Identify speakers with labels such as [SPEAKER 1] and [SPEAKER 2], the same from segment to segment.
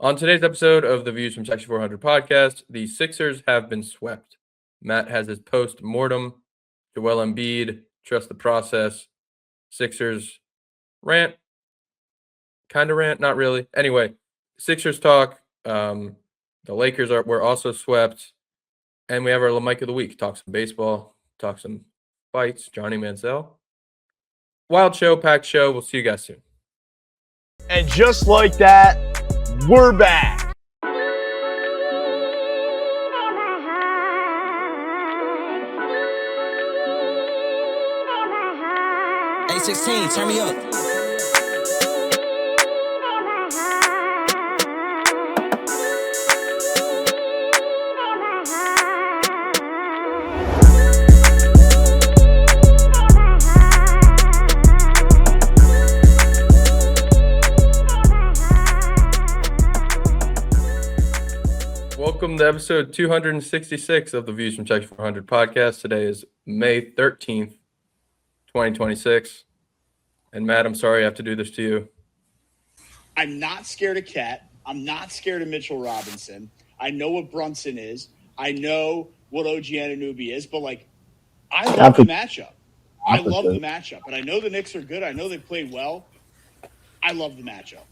[SPEAKER 1] On today's episode of the Views from Section 400 podcast, the Sixers have been swept. Matt has his post-mortem. Joel Embiid, trust the process. Sixers rant. Kind of rant, not really. Anyway, Sixers talk. The Lakers were also swept. And we have our LaMike of the week. Talk some baseball, talk some fights. Johnny Manziel. Wild show, packed show. We'll see you guys soon.
[SPEAKER 2] And just like that, we're back.
[SPEAKER 3] A16, turn me up.
[SPEAKER 1] Welcome to episode 266 of the Views from Section 400 podcast. Today is May 13th, 2026. And Matt, I'm sorry I have to do this to you.
[SPEAKER 2] I'm not scared of Cat. I'm not scared of Mitchell Robinson. I know what Brunson is. I know what OG Anunoby is. But, I love the matchup. I love the matchup. And I know the Knicks are good. I know they played well. I love the matchup.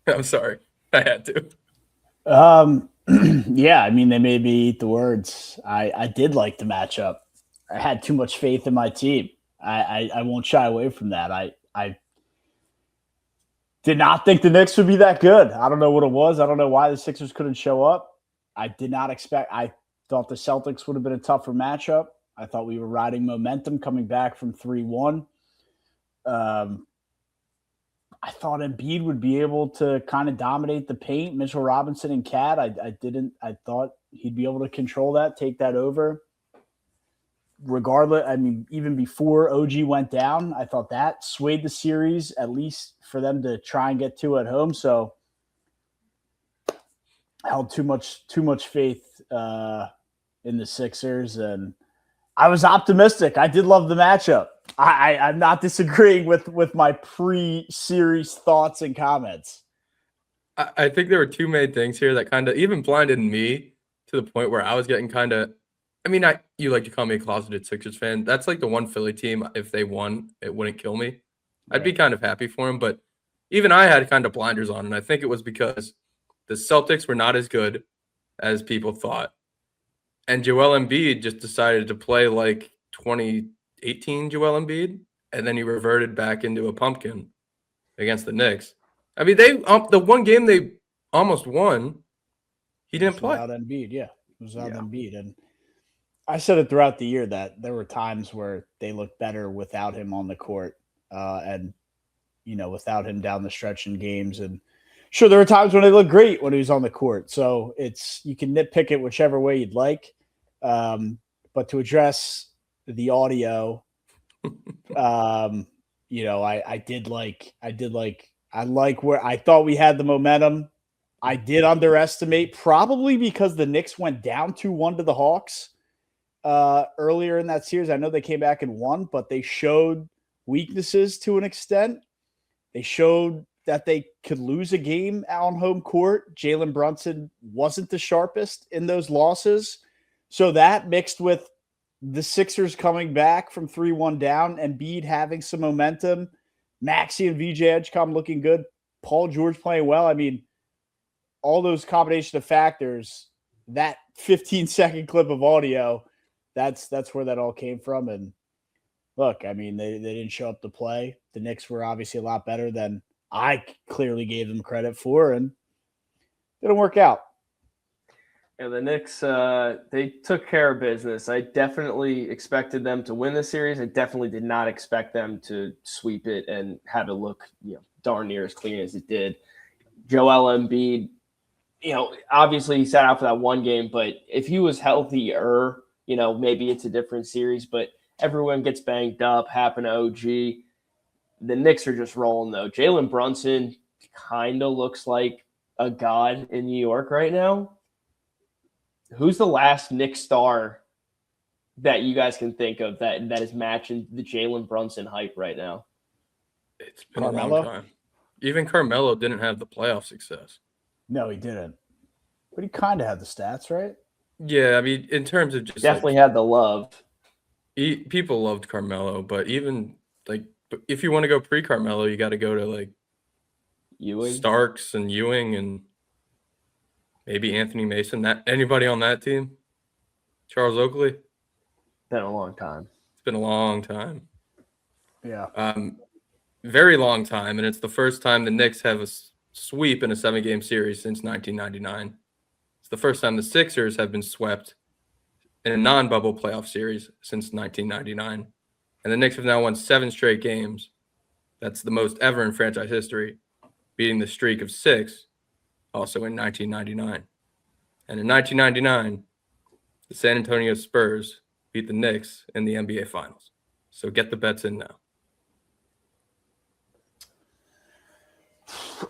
[SPEAKER 1] I'm sorry. I had to.
[SPEAKER 4] Yeah, I mean, they made me eat the words. I did like the matchup. I had too much faith in my team. I won't shy away from that. I did not think the Knicks would be that good. I don't know what it was. I don't know why the Sixers couldn't show up. I did not expect – I thought the Celtics would have been a tougher matchup. I thought we were riding momentum coming back from 3-1. I thought Embiid would be able to kind of dominate the paint. Mitchell Robinson and Cat, I thought he'd be able to control that, take that over. Regardless, I mean, even before OG went down, I thought that swayed the series, at least for them to try and get two at home. So I held too much faith in the Sixers, and I was optimistic. I did love the matchup. I'm not disagreeing with my pre-series thoughts and comments.
[SPEAKER 1] I think there were two main things here that kind of even blinded me to the point where I was getting kind of – I mean, you like to call me a closeted Sixers fan. That's like the one Philly team, if they won, it wouldn't kill me. I'd be kind of happy for them. But even I had kind of blinders on, and I think it was because the Celtics were not as good as people thought. And Joel Embiid just decided to play like 2018 Joel Embiid, and then he reverted back into a pumpkin against the Knicks. I mean, they the one game they almost won, he didn't play.
[SPEAKER 4] Without Embiid, yeah. It was without Embiid. And I said it throughout the year that there were times where they looked better without him on the court and, without him down the stretch in games. And sure, there were times when they looked great when he was on the court. So you can nitpick it whichever way you'd like. But to address the audio, I like where I thought we had the momentum. I did underestimate, probably because the Knicks went down 2-1 to the Hawks earlier in that series. I know they came back and won, but they showed weaknesses to an extent. They showed that they could lose a game on home court. Jalen Brunson wasn't the sharpest in those losses. So that mixed with the Sixers coming back from 3-1 down, and Embiid having some momentum, Maxey and VJ Edgecombe looking good, Paul George playing well. I mean, all those combination of factors, that 15-second clip of audio, that's where that all came from. And look, I mean, they didn't show up to play. The Knicks were obviously a lot better than I clearly gave them credit for, and it didn't work out.
[SPEAKER 5] Yeah, the Knicks, they took care of business. I definitely expected them to win the series. I definitely did not expect them to sweep it and have it look, darn near as clean as it did. Joel Embiid, obviously he sat out for that one game, but if he was healthier, maybe it's a different series, but everyone gets banged up, happened to OG. The Knicks are just rolling, though. Jalen Brunson kind of looks like a god in New York right now. Who's the last Knicks star that you guys can think of that is matching the Jalen Brunson hype right now?
[SPEAKER 1] It's been a long time. Even Carmelo didn't have the playoff success.
[SPEAKER 4] No, he didn't. But he kind of had the stats, right?
[SPEAKER 1] Yeah, I mean, in terms of just
[SPEAKER 5] Definitely
[SPEAKER 1] like
[SPEAKER 5] had the love.
[SPEAKER 1] people loved Carmelo, but even like if you want to go pre-Carmelo, you got to go to like
[SPEAKER 5] Ewing.
[SPEAKER 1] Starks and Ewing and maybe Anthony Mason. That anybody on that team? Charles Oakley?
[SPEAKER 5] Been a long time.
[SPEAKER 1] It's been a long time.
[SPEAKER 4] Yeah.
[SPEAKER 1] Very long time, and it's the first time the Knicks have a sweep in a 7-game series since 1999. It's the first time the Sixers have been swept in a non-bubble playoff series since 1999. And the Knicks have now won 7 straight games. That's the most ever in franchise history, beating the streak of 6, also in 1999. And in 1999, the San Antonio Spurs beat the Knicks in the NBA Finals. So get the bets in now.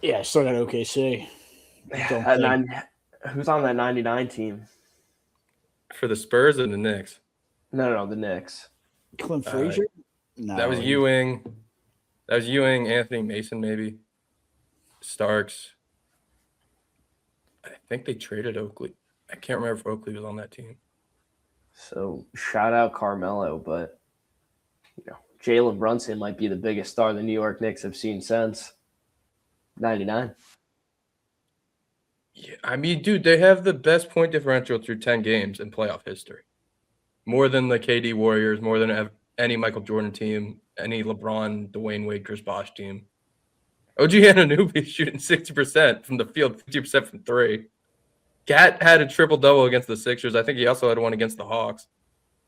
[SPEAKER 4] Yeah, I still got OKC.
[SPEAKER 5] Who's on that 99 team?
[SPEAKER 1] For the Spurs and the Knicks.
[SPEAKER 5] No, the Knicks.
[SPEAKER 4] Clint Frazier? No.
[SPEAKER 1] That was Ewing. That was Ewing, Anthony Mason, maybe. Starks. I think they traded Oakley. I can't remember if Oakley was on that team.
[SPEAKER 5] So shout out Carmelo, but Jalen Brunson might be the biggest star the New York Knicks have seen since 99.
[SPEAKER 1] Yeah, I mean, dude, they have the best point differential through 10 games in playoff history. More than the KD Warriors, more than any Michael Jordan team, any LeBron, Dwayne Wade, Chris Bosh team. OG Anunoby shooting 60% from the field, 50% from 3. Cat had a triple-double against the Sixers. I think he also had one against the Hawks.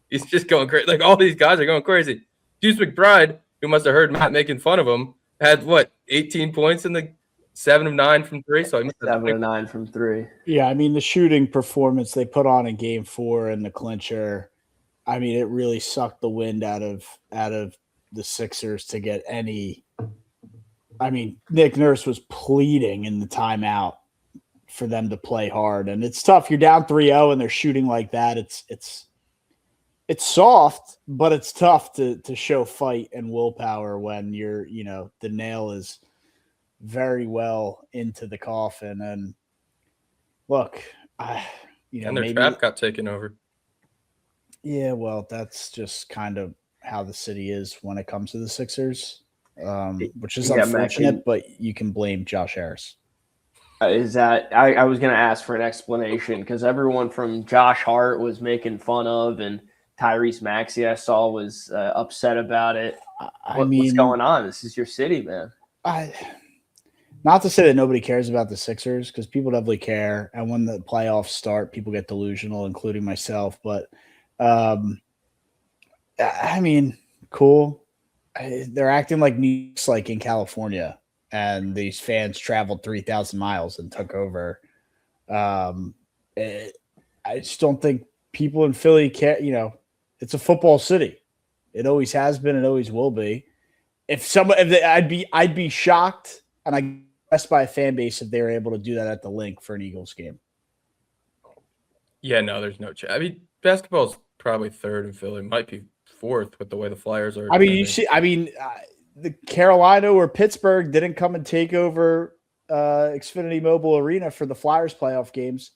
[SPEAKER 1] He's just going crazy. Like, all these guys are going crazy. Deuce McBride, who must have heard Matt making fun of him, had, 18 points in the 7 of 9 from 3? So he must have
[SPEAKER 5] 7 of 9 from 3.
[SPEAKER 4] Yeah, I mean, the shooting performance they put on in Game 4 and the clincher, I mean, it really sucked the wind out of the Sixers to get any. I mean, Nick Nurse was pleading in the timeout for them to play hard, and it's tough. You're down 3-0 and they're shooting like that. It's soft, but it's tough to show fight and willpower when you're, the nail is very well into the coffin. And look,
[SPEAKER 1] and their trap got taken over.
[SPEAKER 4] Yeah, well, that's just kind of how the city is when it comes to the Sixers, which is unfortunate, but you can blame Josh Harris.
[SPEAKER 5] Is that I was going to ask for an explanation because everyone from Josh Hart was making fun of, and Tyrese Maxey I saw was upset about it. What's going on? This is your city, man.
[SPEAKER 4] Not to say that nobody cares about the Sixers, because people definitely care, and when the playoffs start, people get delusional, including myself. But I mean, cool. They're acting like New York's like in California, and these fans traveled 3,000 miles and took over. I just don't think people in Philly care. It's a football city. It always has been and always will be. I'd be shocked, and I guess by a fan base if they were able to do that at the Link for an Eagles game.
[SPEAKER 1] Yeah, no, there's no chance. I mean, basketball's probably third in Philly. Might be fourth with the way the Flyers are.
[SPEAKER 4] I mean, the Carolina or Pittsburgh didn't come and take over Xfinity Mobile Arena for the Flyers playoff games.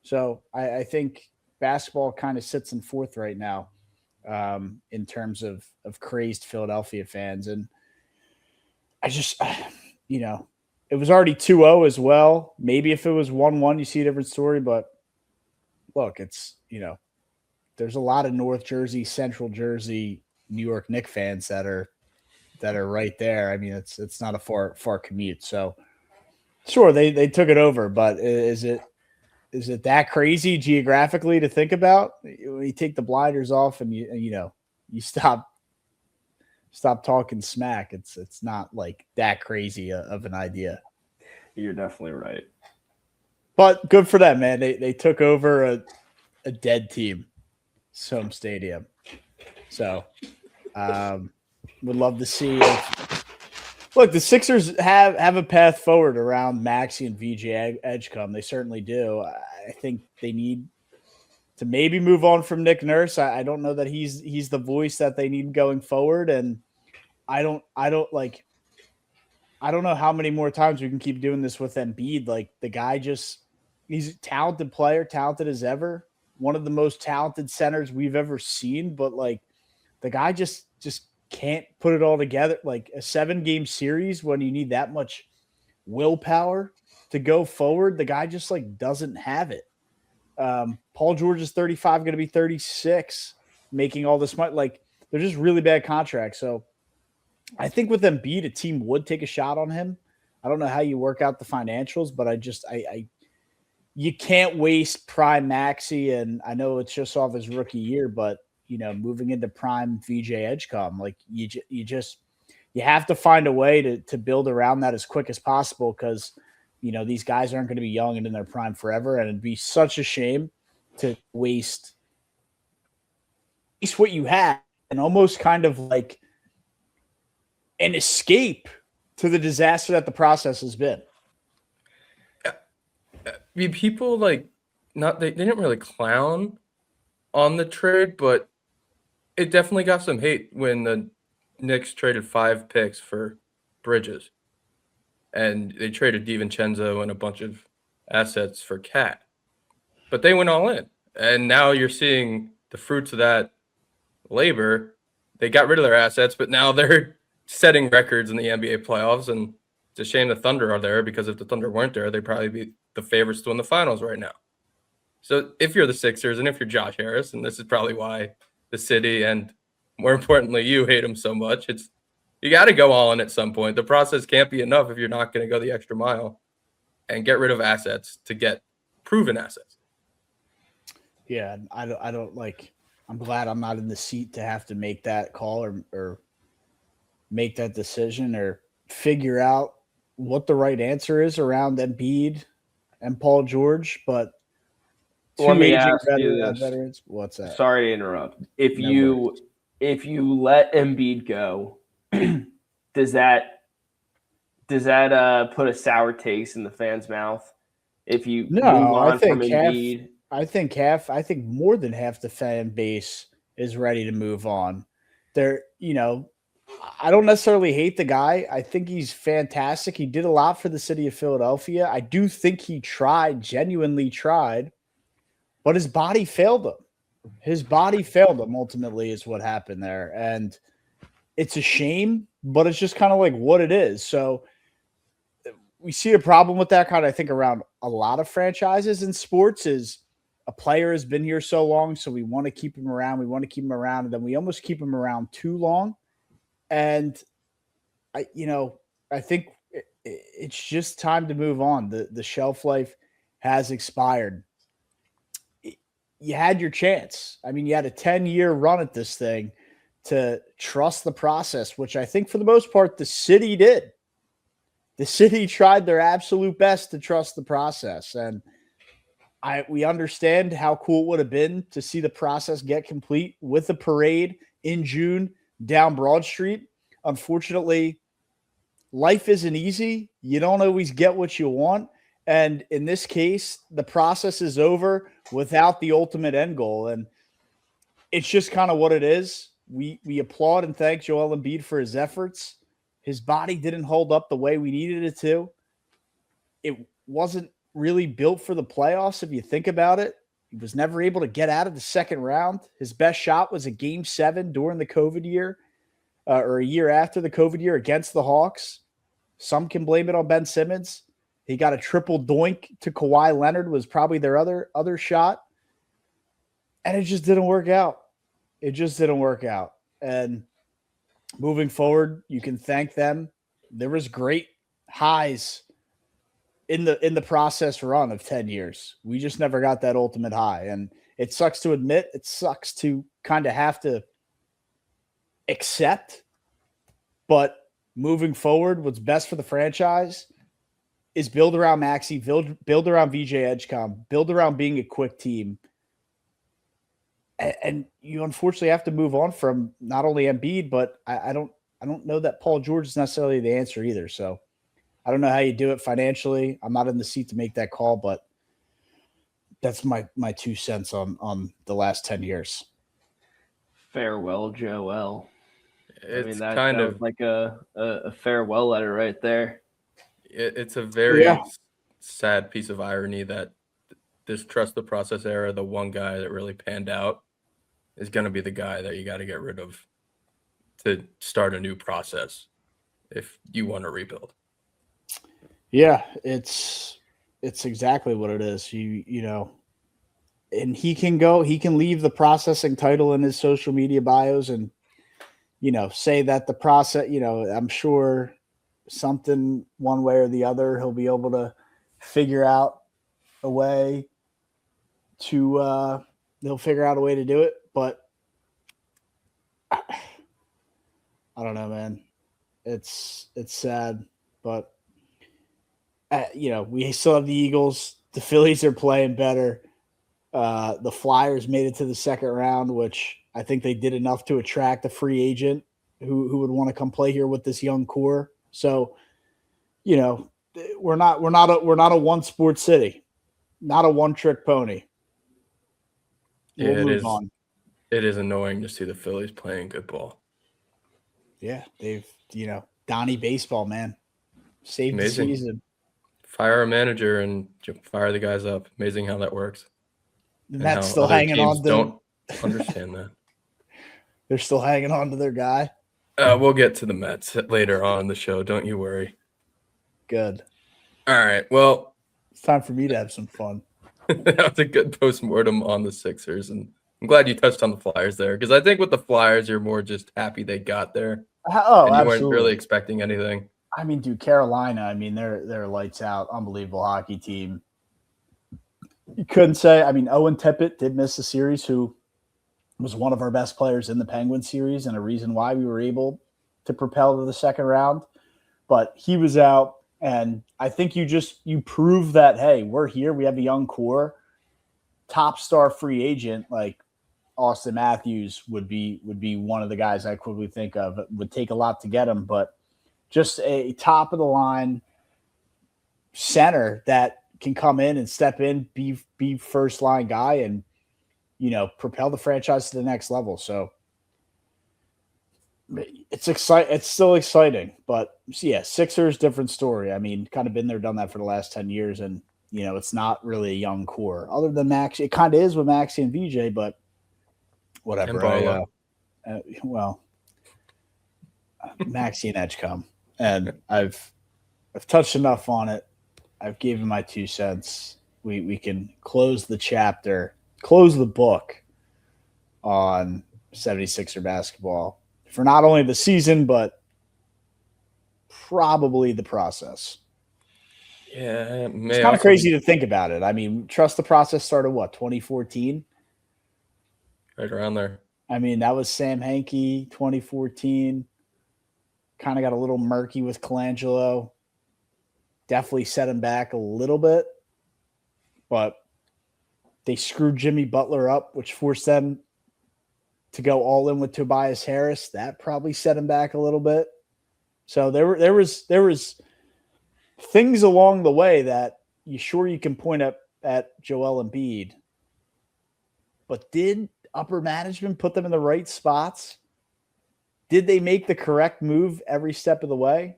[SPEAKER 4] So I think basketball kind of sits in fourth right now in terms of crazed Philadelphia fans. And I just, it was already 2-0 as well. Maybe if it was 1-1, you see a different story. But look, it's, there's a lot of North Jersey, Central Jersey, New York Knicks fans that are right there. I mean, it's not a far commute. So sure, they took it over, but is it that crazy geographically to think about? When you take the blinders off and you stop talking smack, it's not like that crazy of an idea.
[SPEAKER 5] You're definitely right.
[SPEAKER 4] But good for them, man. They took over a dead team, Somme Stadium. So would love to see. Look, the Sixers have a path forward around Maxey and VJ Edgecombe. They certainly do. I think they need to maybe move on from Nick Nurse. I don't know that he's the voice that they need going forward, and I don't like. I don't know how many more times we can keep doing this with Embiid. Like the guy he's a talented player, talented as ever. One of the most talented centers we've ever seen, but like the guy just can't put it all together. Like a 7-game series when you need that much willpower to go forward, the guy just like doesn't have it. Paul George is 35, going to be 36, making all this money. Like they're just really bad contracts. So I think with Embiid, a team would take a shot on him. I don't know how you work out the financials, but you can't waste prime Maxi. And I know it's just off his rookie year, but moving into prime VJ Edgecom, like you have to find a way to build around that as quick as possible. Cause these guys aren't going to be young and in their prime forever. And it'd be such a shame to waste what you have and almost kind of like an escape to the disaster that the process has been.
[SPEAKER 1] I mean, people they didn't really clown on the trade, but it definitely got some hate when the Knicks traded 5 picks for Bridges, and they traded DiVincenzo and a bunch of assets for Cat. But they went all in, and now you're seeing the fruits of that labor. They got rid of their assets, but now they're setting records in the NBA playoffs, and it's a shame the Thunder are there, because if the Thunder weren't there, they'd probably be the favorites to win the finals right now. So if you're the Sixers and if you're Josh Harris, and this is probably why the city and more importantly you hate him so much, you got to go all in at some point. The process can't be enough if you're not going to go the extra mile and get rid of assets to get proven assets.
[SPEAKER 4] Yeah, I don't like. I'm glad I'm not in the seat to have to make that call or make that decision or figure out what the right answer is around Embiid and Paul George. But
[SPEAKER 5] let me ask you this.
[SPEAKER 4] Veterans. What's that?
[SPEAKER 5] Sorry to interrupt. If you let Embiid go, does that put a sour taste in the fans' mouth? If you move on from Embiid?
[SPEAKER 4] I think more than half the fan base is ready to move on. I don't necessarily hate the guy. I think he's fantastic. He did a lot for the city of Philadelphia. I do think he genuinely tried, but his body failed him. His body failed him ultimately is what happened there. And it's a shame, but it's just kind of like what it is. So we see a problem with that kind of, I think, around a lot of franchises in sports is a player has been here so long, so we want to keep him around. We want to keep him around, and then we almost keep him around too long. And I think it's just time to move on. The shelf life has expired. You had your chance. I mean, you had a 10-year run at this thing to trust the process, which I think for the most part the city did. The city tried their absolute best to trust the process, and we understand how cool it would have been to see the process get complete with a parade in June down Broad Street. Unfortunately, life isn't easy. You don't always get what you want. And in this case, the process is over without the ultimate end goal. And it's just kind of what it is. We applaud and thank Joel Embiid for his efforts. His body didn't hold up the way we needed it to. It wasn't really built for the playoffs, if you think about it. He was never able to get out of the second round. His best shot was a Game 7 during the COVID year, or a year after the COVID year against the Hawks. Some can blame it on Ben Simmons. He got a triple doink to Kawhi Leonard, was probably their other shot. And it just didn't work out. It just didn't work out. And moving forward, you can thank them. There was great highs in the process run of 10 years. We just never got that ultimate high. And it sucks to admit, it sucks to kind of have to accept. But moving forward, what's best for the franchise is build around Maxi, build around VJ Edgecom, build around being a quick team. And you unfortunately have to move on from not only Embiid, but I don't know that Paul George is necessarily the answer either. So I don't know how you do it financially. I'm not in the seat to make that call, but that's my 2 cents on the last 10 years.
[SPEAKER 5] Farewell, Joel.
[SPEAKER 1] It's
[SPEAKER 5] that
[SPEAKER 1] kind
[SPEAKER 5] was
[SPEAKER 1] of
[SPEAKER 5] like a farewell letter right there.
[SPEAKER 1] it's a very
[SPEAKER 4] Yeah.
[SPEAKER 1] sad piece of irony that this trust the process era, the one guy that really panned out, is going to be the guy that you got to get rid of to start a new process if you want to rebuild.
[SPEAKER 4] Yeah, it's exactly what it is. You know, and he can leave the processing title in his social media bios and, you know, say that the process, you know, I'm sure something one way or the other, he'll be able to figure out a way to, they'll figure out a way to do it. But I don't know, man. It's sad, but you know, we still have the Eagles. The Phillies are playing better. The Flyers made it to the second round, which I think they did enough to attract a free agent who would want to come play here with this young core. So, you know, we're not a one sport city, not a one trick pony. We'll move on.
[SPEAKER 1] It is annoying to see the Phillies playing good ball.
[SPEAKER 4] Yeah, they've, you know, Donnie baseball, man, saved
[SPEAKER 1] Amazing.
[SPEAKER 4] the season.
[SPEAKER 1] Fire a manager and fire the guys up. Amazing how that works.
[SPEAKER 4] And
[SPEAKER 1] And
[SPEAKER 4] that's
[SPEAKER 1] how
[SPEAKER 4] still
[SPEAKER 1] other
[SPEAKER 4] hanging
[SPEAKER 1] teams
[SPEAKER 4] on to.
[SPEAKER 1] don't understand that.
[SPEAKER 4] They're still hanging on to their guy.
[SPEAKER 1] We'll get to the Mets later on in the show. Don't you worry.
[SPEAKER 4] Good.
[SPEAKER 1] All right. Well,
[SPEAKER 4] It's time for me to have some fun.
[SPEAKER 1] that was a good postmortem on the Sixers, and I'm glad you touched on the Flyers there because I think with the Flyers, you're more just happy they got there.
[SPEAKER 4] Oh,
[SPEAKER 1] and you
[SPEAKER 4] absolutely.
[SPEAKER 1] weren't really expecting anything.
[SPEAKER 4] I mean, dude, Carolina, I mean, they're lights out, unbelievable hockey team. You couldn't say, I mean, Owen Tippett did miss the series, who was one of our best players in the Penguin series and a reason why we were able to propel to the second round. But he was out, and I think you prove that, hey, we're here, we have a young core, top star free agent like Austin Matthews would be one of the guys I quickly think of. It would take a lot to get him, but just a top of the line center that can come in and step in, be first line guy, and, you know, propel the franchise to the next level. So it's exciting. It's still exciting, but yeah, Sixers, different story. I mean, kind of been there, done that for the last 10 years. And, you know, it's not really a young core other than Max. It kind of is with Maxey and VJ, but whatever. Maxey and Edgecombe, and I've touched enough on it. I've given my 2 cents. We can close the chapter, close the book on 76er basketball for not only the season, but probably the process.
[SPEAKER 1] Yeah,
[SPEAKER 4] it's kind of crazy to think about it. I mean, trust the process started what, 2014?
[SPEAKER 1] Right around there.
[SPEAKER 4] I mean, that was Sam Hanke, 2014. Kind of got a little murky with Colangelo. Definitely set him back a little bit, but they screwed Jimmy Butler up, which forced them to go all in with Tobias Harris. That probably set him back a little bit. So there was things along the way that you can point up at Joel Embiid, but did upper management put them in the right spots? Did they make the correct move every step of the way?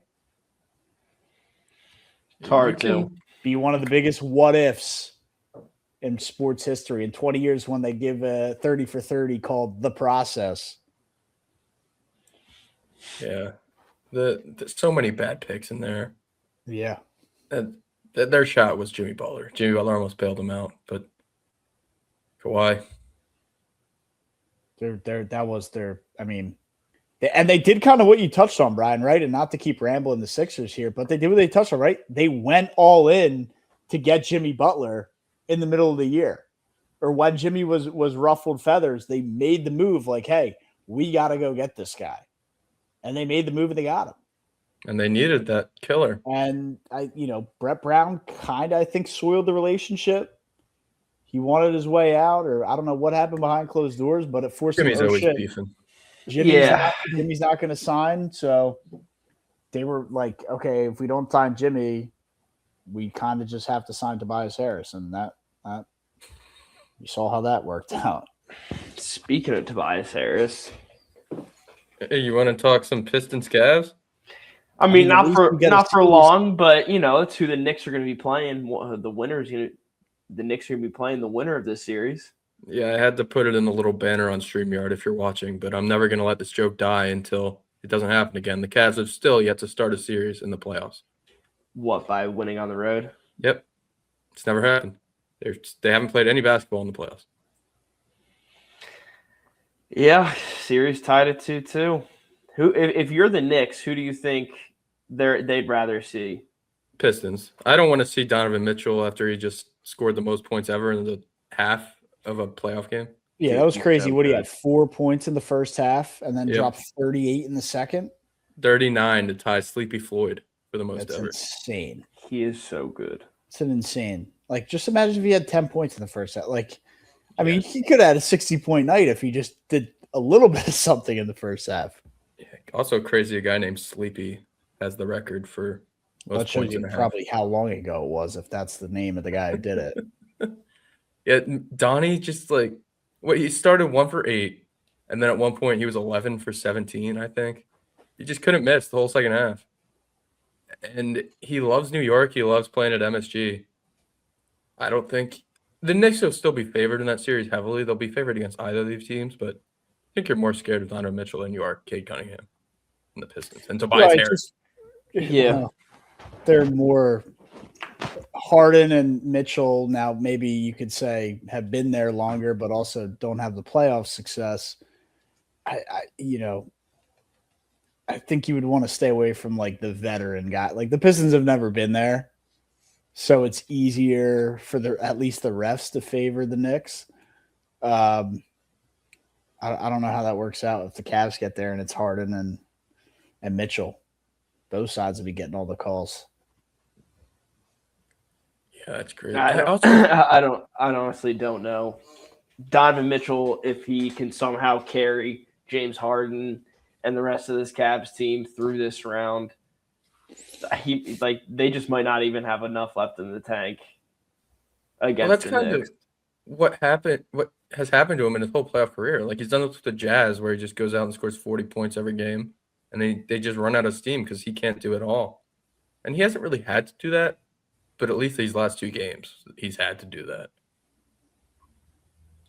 [SPEAKER 5] It's hard to
[SPEAKER 4] be one of the biggest what ifs in sports history in 20 years when they give a 30 for 30 called The Process.
[SPEAKER 1] Yeah. There's so many bad picks in there.
[SPEAKER 4] Yeah.
[SPEAKER 1] Their shot was Jimmy Butler. Jimmy Butler almost bailed him out, but Kawhi.
[SPEAKER 4] That was their, I mean, and they did kind of what you touched on, Brian, right? And not to keep rambling the Sixers here, but they did what they touched on, right? They went all in to get Jimmy Butler in the middle of the year. Or when Jimmy was ruffled feathers, they made the move like, hey, we got to go get this guy. And they made the move and they got him.
[SPEAKER 1] And they needed that killer.
[SPEAKER 4] And Brett Brown kind of, I think, soiled the relationship. He wanted his way out, or I don't know what happened behind closed doors, but it forced
[SPEAKER 1] Jimmy's
[SPEAKER 4] him.
[SPEAKER 1] always beefing.
[SPEAKER 4] Jimmy's not going to sign. So they were like, okay, if we don't sign Jimmy, we kind of just have to sign Tobias Harris. And that you saw how that worked out.
[SPEAKER 5] Speaking of Tobias Harris,
[SPEAKER 1] Hey, you want to talk some Pistons Cavs?
[SPEAKER 5] I mean,
[SPEAKER 4] at
[SPEAKER 5] not
[SPEAKER 4] least
[SPEAKER 5] for
[SPEAKER 4] we get a
[SPEAKER 5] not for
[SPEAKER 4] series.
[SPEAKER 5] long, but it's who the Knicks are going to be playing. The Knicks are going to be playing the winner of this series.
[SPEAKER 1] Yeah, I had to put it in the little banner on StreamYard if you're watching, but I'm never going to let this joke die until it doesn't happen again. The Cavs have still yet to start a series in the playoffs.
[SPEAKER 5] What, by winning on the road?
[SPEAKER 1] Yep. It's never happened. They haven't played any basketball in the playoffs.
[SPEAKER 5] Yeah, series tied at 2-2. If you're the Knicks, who do you think they'd rather see?
[SPEAKER 1] Pistons. I don't want to see Donovan Mitchell after he just scored the most points ever in the half of a playoff game.
[SPEAKER 4] Yeah, that was crazy. What he had 4 points in the first half and then dropped 38 in the second.
[SPEAKER 1] 39 to tie Sleepy Floyd for the most ever.
[SPEAKER 4] That's insane.
[SPEAKER 5] He is so good.
[SPEAKER 4] It's an insane. Like, just imagine if he had 10 points in the first half. Like, I mean, he could have had a 60-point night if he just did a little bit of something in the first half.
[SPEAKER 1] Yeah. Also crazy, a guy named Sleepy has the record for most
[SPEAKER 4] That shows
[SPEAKER 1] points in
[SPEAKER 4] you
[SPEAKER 1] a half.
[SPEAKER 4] probably how long ago it was, if that's the name of the guy who did it.
[SPEAKER 1] Yeah, Donnie just he started 1 for 8, and then at one point he was 11 for 17, I think. He just couldn't miss the whole second half. And he loves New York. He loves playing at MSG. I don't think the Knicks will still be favored in that series heavily. They'll be favored against either of these teams, but I think you're more scared of Donovan Mitchell than you are Cade Cunningham and the Pistons and Tobias Harris.
[SPEAKER 4] They're more Harden and Mitchell now. Maybe you could say have been there longer, but also don't have the playoff success. I think you would want to stay away from like the veteran guy. Like the Pistons have never been there, so it's easier for at least the refs to favor the Knicks. I don't know how that works out if the Cavs get there and it's Harden and Mitchell. Both sides will be getting all the calls.
[SPEAKER 1] Yeah, that's great.
[SPEAKER 5] I honestly don't know. Donovan Mitchell, if he can somehow carry James Harden and the rest of this Cavs team through this round, they just might not even have enough left in the tank against the Knicks.
[SPEAKER 1] What has happened to him in his whole playoff career. Like he's done this with the Jazz, where he just goes out and scores 40 points every game, and they just run out of steam because he can't do it all. And he hasn't really had to do that, but at least these last 2 games, he's had to do that.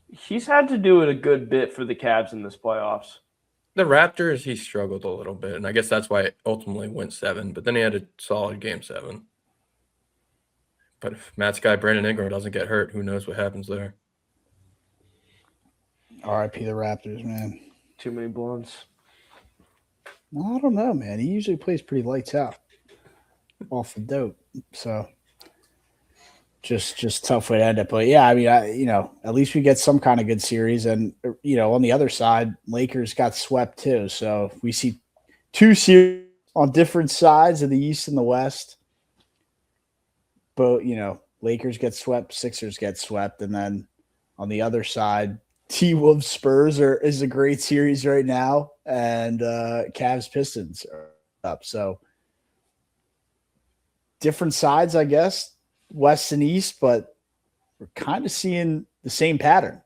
[SPEAKER 5] He's had to do it a good bit for the Cavs in this playoffs.
[SPEAKER 1] The Raptors, he struggled a little bit, and I guess that's why it ultimately went 7. But then he had a solid game 7. But if Matt's guy Brandon Ingram doesn't get hurt, who knows what happens there?
[SPEAKER 4] R.I.P. the Raptors, man.
[SPEAKER 5] Too many blondes.
[SPEAKER 4] Well, I don't know, man. He usually plays pretty lights out off the dope. So just tough way to end it. But yeah, I mean, at least we get some kind of good series. And, on the other side, Lakers got swept too. So we see 2 series on different sides of the East and the West. But, Lakers get swept, Sixers get swept. And then on the other side, T-Wolves Spurs is a great series right now. And Cavs Pistons are up. So different sides, I guess. West and East, but we're kind of seeing the same pattern.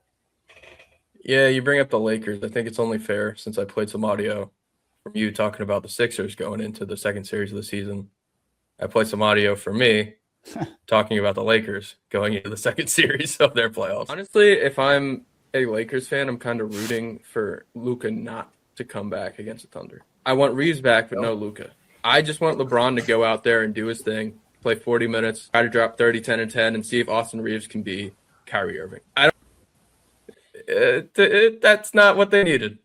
[SPEAKER 1] Yeah, you bring up the Lakers. I think it's only fair since I played some audio from you talking about the Sixers going into the second series of the season. I played some audio from me talking about the Lakers going into the second series of their playoffs. Honestly, if I'm a Lakers fan, I'm kind of rooting for Luka not to come back against the Thunder. I want Reeves back, but no Luka. I just want LeBron to go out there and do his thing. Play 40 minutes, try to drop 30, 10, and 10, and see if Austin Reeves can be Kyrie Irving. That's not what they needed.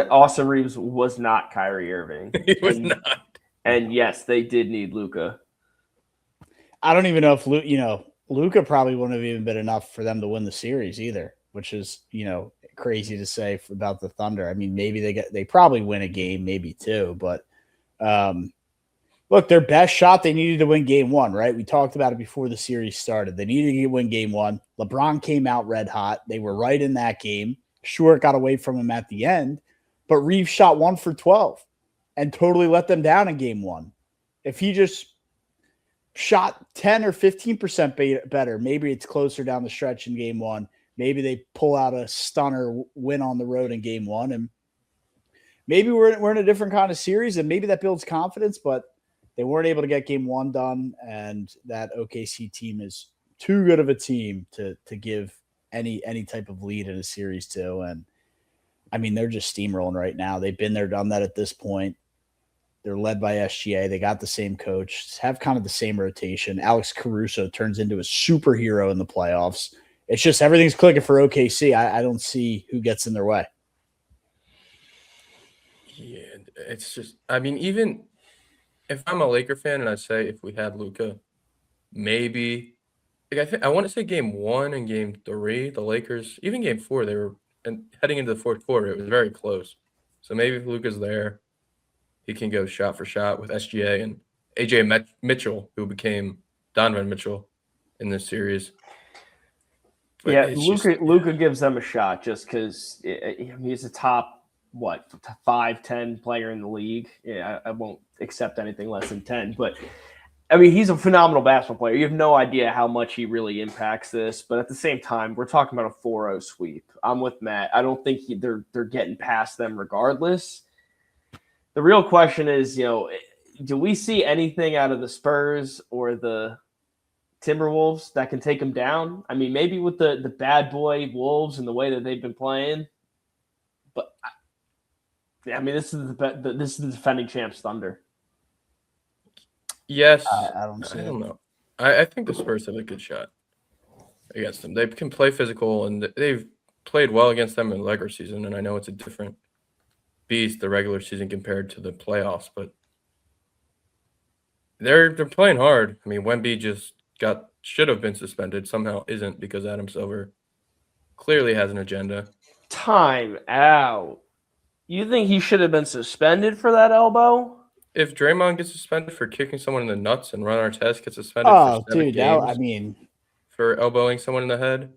[SPEAKER 5] Austin Reeves was not Kyrie Irving.
[SPEAKER 1] He was not.
[SPEAKER 5] And yes, they did need Luka.
[SPEAKER 4] I don't even know if Luka probably wouldn't have even been enough for them to win the series either, which is crazy to say about the Thunder. I mean, maybe they probably win a game, maybe 2, but look, their best shot, they needed to win game 1, right? We talked about it before the series started. They needed to win game 1. LeBron came out red hot. They were right in that game. Sure, it got away from him at the end, but Reeves shot 1 for 12 and totally let them down in game 1. If he just shot 10 or 15% better, maybe it's closer down the stretch in game 1. Maybe they pull out a stunner win on the road in game 1. And maybe we're in a different kind of series, and maybe that builds confidence, but they weren't able to get game one done, and that OKC team is too good of a team to give any type of lead in a series to. And I mean, they're just steamrolling right now. They've been there, done that at this point. They're led by SGA. They got the same coach, have kind of the same rotation. Alex Caruso turns into a superhero in the playoffs. It's just everything's clicking for OKC. I don't see who gets in their way.
[SPEAKER 1] Yeah, it's just, I mean, even if I'm a Laker fan and I say if we had Luka, maybe, like I want to say game 1 and game 3, the Lakers, even game 4, they were heading into the fourth quarter. It was very close. So maybe if Luka's there, he can go shot for shot with SGA and AJ Mitchell, who became Donovan Mitchell in this series. But
[SPEAKER 5] yeah, Luka gives them a shot just because he's a top 5-10 player in the league. Yeah, I won't accept anything less than 10, but I mean, he's a phenomenal basketball player. You have no idea how much he really impacts this, but at the same time, we're talking about a 4-0 sweep. I'm with Matt. I don't think they're getting past them regardless. The real question is, do we see anything out of the Spurs or the Timberwolves that can take them down? I mean, maybe with the bad boy Wolves and the way that they've been playing, but I mean, this is the defending champs Thunder.
[SPEAKER 1] Yes,
[SPEAKER 4] I don't
[SPEAKER 1] know. I think the Spurs have a good shot against them. They can play physical, and they've played well against them in the regular season. And I know it's a different beast, the regular season compared to the playoffs, but they're playing hard. I mean, Wemby just should have been suspended, somehow isn't, because Adam Silver clearly has an agenda.
[SPEAKER 5] Time out. You think he should have been suspended for that elbow?
[SPEAKER 1] If Draymond gets suspended for kicking someone in the nuts and Ron Artest gets suspended for 7 games for elbowing someone in the head,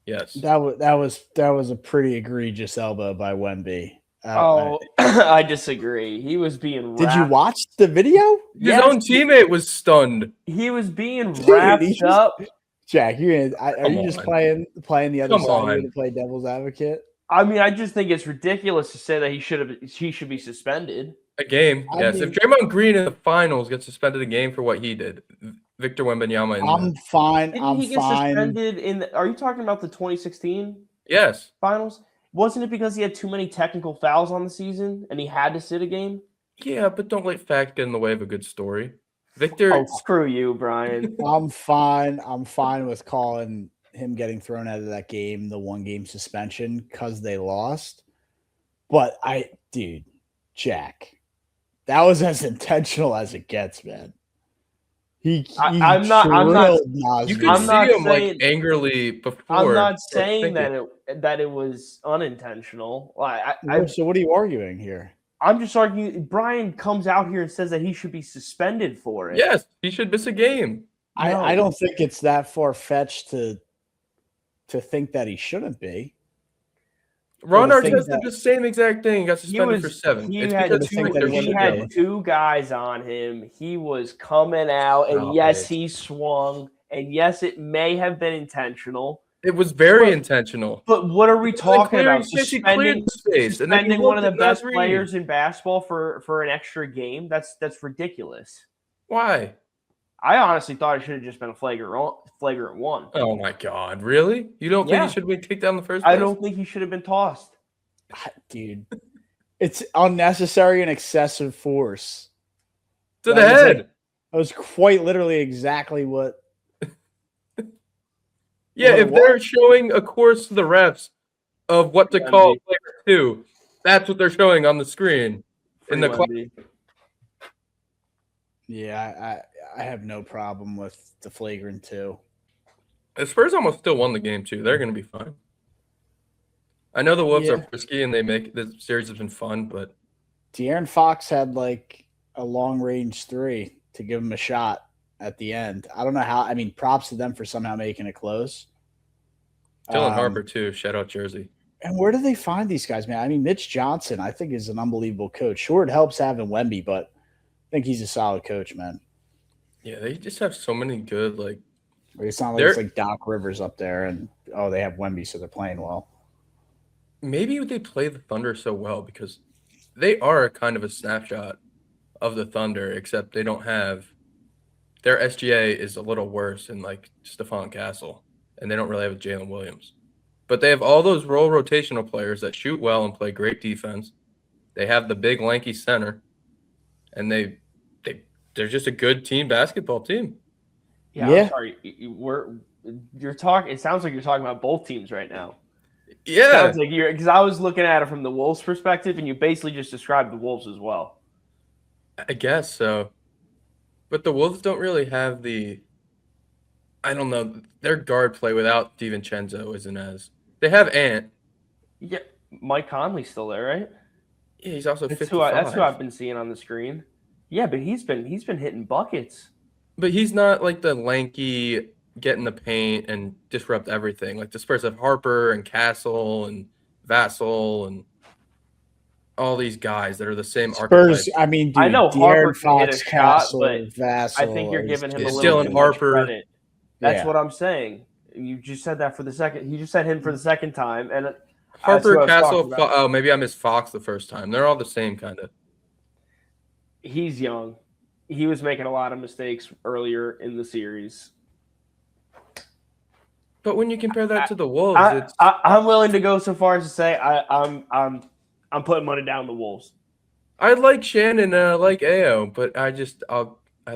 [SPEAKER 1] yes.
[SPEAKER 4] That was a pretty egregious elbow by Wemby.
[SPEAKER 5] I disagree. He was being wrapped.
[SPEAKER 4] Did you watch the video?
[SPEAKER 1] His own teammate was stunned.
[SPEAKER 5] He was being wrapped up.
[SPEAKER 4] Jack, are you just playing the other side to play devil's advocate?
[SPEAKER 5] I mean, I just think it's ridiculous to say that he should be suspended.
[SPEAKER 1] A game, yes. If Draymond Green in the finals gets suspended a game for what he did, Victor Wembanyama.
[SPEAKER 4] I'm fine.
[SPEAKER 5] Didn't he get suspended are you talking about the 2016?
[SPEAKER 1] Yes.
[SPEAKER 5] Finals? Wasn't it because he had too many technical fouls on the season and he had to sit a game?
[SPEAKER 1] Yeah, but don't let fact get in the way of a good story. Victor.
[SPEAKER 5] Oh, screw you, Brian.
[SPEAKER 4] I'm fine. I'm fine with calling him getting thrown out of that game, the 1-game suspension, because they lost. But Jack, that was as intentional as it gets, man.
[SPEAKER 5] I'm not.
[SPEAKER 1] You could see him like angrily before.
[SPEAKER 5] I'm not saying that it was unintentional.
[SPEAKER 4] So what are you arguing here?
[SPEAKER 5] I'm just arguing. Brian comes out here and says that he should be suspended for it.
[SPEAKER 1] Yes, he should miss a game.
[SPEAKER 4] I don't think it's that far fetched to think that he shouldn't be.
[SPEAKER 1] Ron Artest did the same exact thing. He got suspended for 7.
[SPEAKER 5] He had 2 guys on him. He was coming out, and he swung, and yes, it may have been intentional.
[SPEAKER 1] It was very intentional.
[SPEAKER 5] But what are we talking about?
[SPEAKER 1] Suspending
[SPEAKER 5] one of the best players in basketball for an extra game? That's ridiculous.
[SPEAKER 1] Why?
[SPEAKER 5] I honestly thought it should have just been a flagrant 1.
[SPEAKER 1] Oh my God, really? You don't think he should have been kicked down in the first place?
[SPEAKER 5] I don't think he should have been tossed.
[SPEAKER 4] Dude, it's unnecessary and excessive force.
[SPEAKER 1] To the head.
[SPEAKER 4] That was quite literally exactly what.
[SPEAKER 1] Yeah, if they're showing a course to the refs of what to call flagrant 2, that's what they're showing on the screen in the class.
[SPEAKER 4] Yeah, I have no problem with the flagrant 2.
[SPEAKER 1] The Spurs almost still won the game too. They're going to be fine. I know the Wolves are frisky and the series has been fun, but
[SPEAKER 4] De'Aaron Fox had like a long range 3 to give him a shot at the end. I don't know how. I mean, props to them for somehow making it close.
[SPEAKER 1] Dylan Harper too. Shout out Jersey.
[SPEAKER 4] And where do they find these guys, man? I mean, Mitch Johnson, I think, is an unbelievable coach. Sure, it helps having Wemby, but I think he's a solid coach, man.
[SPEAKER 1] Yeah, they just have so many good
[SPEAKER 4] It's not like it's like Doc Rivers up there, and they have Wemby, so they're playing well.
[SPEAKER 1] Maybe they play the Thunder so well because they are kind of a snapshot of the Thunder, except they don't have their SGA is a little worse than like Stephon Castle, and they don't really have Jalen Williams. But they have all those role rotational players that shoot well and play great defense. They have the big lanky center, and they're just a good team basketball team.
[SPEAKER 5] Yeah. I'm sorry. You're talking. It sounds like you're talking about both teams right now.
[SPEAKER 1] Yeah,
[SPEAKER 5] Sounds like you're, because I was looking at it from the Wolves' perspective, and you basically just described the Wolves as well.
[SPEAKER 1] I guess so. But the Wolves don't really have I don't know, their guard play without DiVincenzo isn't as. They have Ant.
[SPEAKER 5] Yeah, Mike Conley's still there, right?
[SPEAKER 1] Yeah, he's also
[SPEAKER 5] That's
[SPEAKER 1] 55.
[SPEAKER 5] who I've been seeing on the screen. Yeah, but he's been hitting buckets.
[SPEAKER 1] But he's not like the lanky get in the paint and disrupt everything. Like the Spurs have Harper and Castle and Vassell and all these guys that are the same
[SPEAKER 4] Spurs.
[SPEAKER 1] archetype.
[SPEAKER 4] I mean, dude,
[SPEAKER 5] I know Harper
[SPEAKER 4] De'Aaron
[SPEAKER 5] can hit a
[SPEAKER 4] Fox,
[SPEAKER 5] shot,
[SPEAKER 4] Castle,
[SPEAKER 5] but
[SPEAKER 4] Vassell
[SPEAKER 5] I think you're giving him a
[SPEAKER 1] It's
[SPEAKER 5] little
[SPEAKER 1] Dylan
[SPEAKER 5] too much
[SPEAKER 1] Harper.
[SPEAKER 5] credit. That's
[SPEAKER 4] Yeah.
[SPEAKER 5] what I'm saying. You just said that for the second. You just said him for the second time, and that's who
[SPEAKER 1] Harper,
[SPEAKER 5] I was
[SPEAKER 1] Castle,
[SPEAKER 5] talking about.
[SPEAKER 1] oh, maybe I missed Fox the first time. They're all the same kind of.
[SPEAKER 5] He's young. He was making a lot of mistakes earlier in the series.
[SPEAKER 1] But when you compare that to the Wolves,
[SPEAKER 5] I'm willing to go so far as to say I'm putting money down the Wolves.
[SPEAKER 1] I like Shannon and I like Ao, but I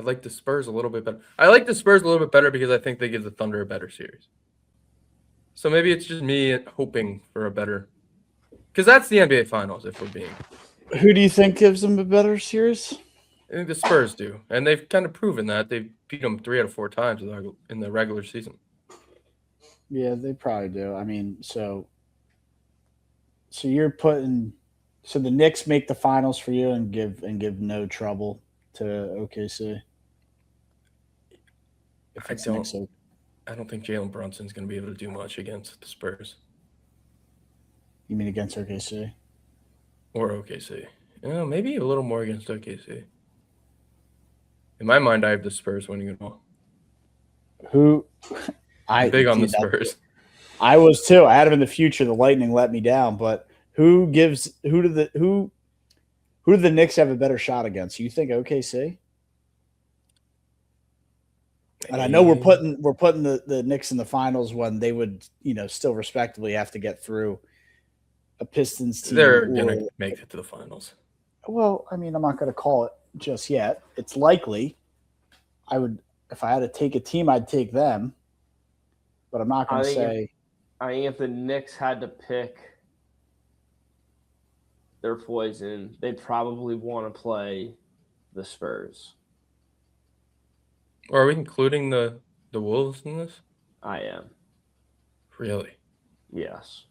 [SPEAKER 1] like the Spurs a little bit better. I like the Spurs a little bit better because I think they give the Thunder a better series. So maybe it's just me hoping for a better, because that's the NBA Finals. If we're being,
[SPEAKER 4] Who do you think gives them a better series?
[SPEAKER 1] I think the Spurs do, and they've kind of proven that they've beat them 3 out of 4 times in the regular season.
[SPEAKER 4] Yeah, they probably do. I mean, so you're putting so the Knicks make the finals for you and give no trouble to OKC. If it's Knicks,
[SPEAKER 1] I don't think Jalen Brunson's going to be able to do much against the Spurs
[SPEAKER 4] you mean against OKC?
[SPEAKER 1] or OKC. Maybe a little more against OKC. In my mind, I have the Spurs winning it all. I'm big on the Spurs.
[SPEAKER 4] I was too. I had them in the future. The Lightning let me down, but who do the Knicks have a better shot against? You think OKC? And I know we're putting the Knicks in the finals when they would, still respectively have to get through a Pistons team.
[SPEAKER 1] They're going to make it to the finals.
[SPEAKER 4] Well, I mean, I'm not going to call it just yet. It's likely. If I had to take a team, I'd take them. But I'm not going to say.
[SPEAKER 5] I think if the Knicks had to pick their poison, they'd probably want to play the Spurs.
[SPEAKER 1] Or are we including the Wolves in this?
[SPEAKER 5] I am.
[SPEAKER 1] Really?
[SPEAKER 5] Yes.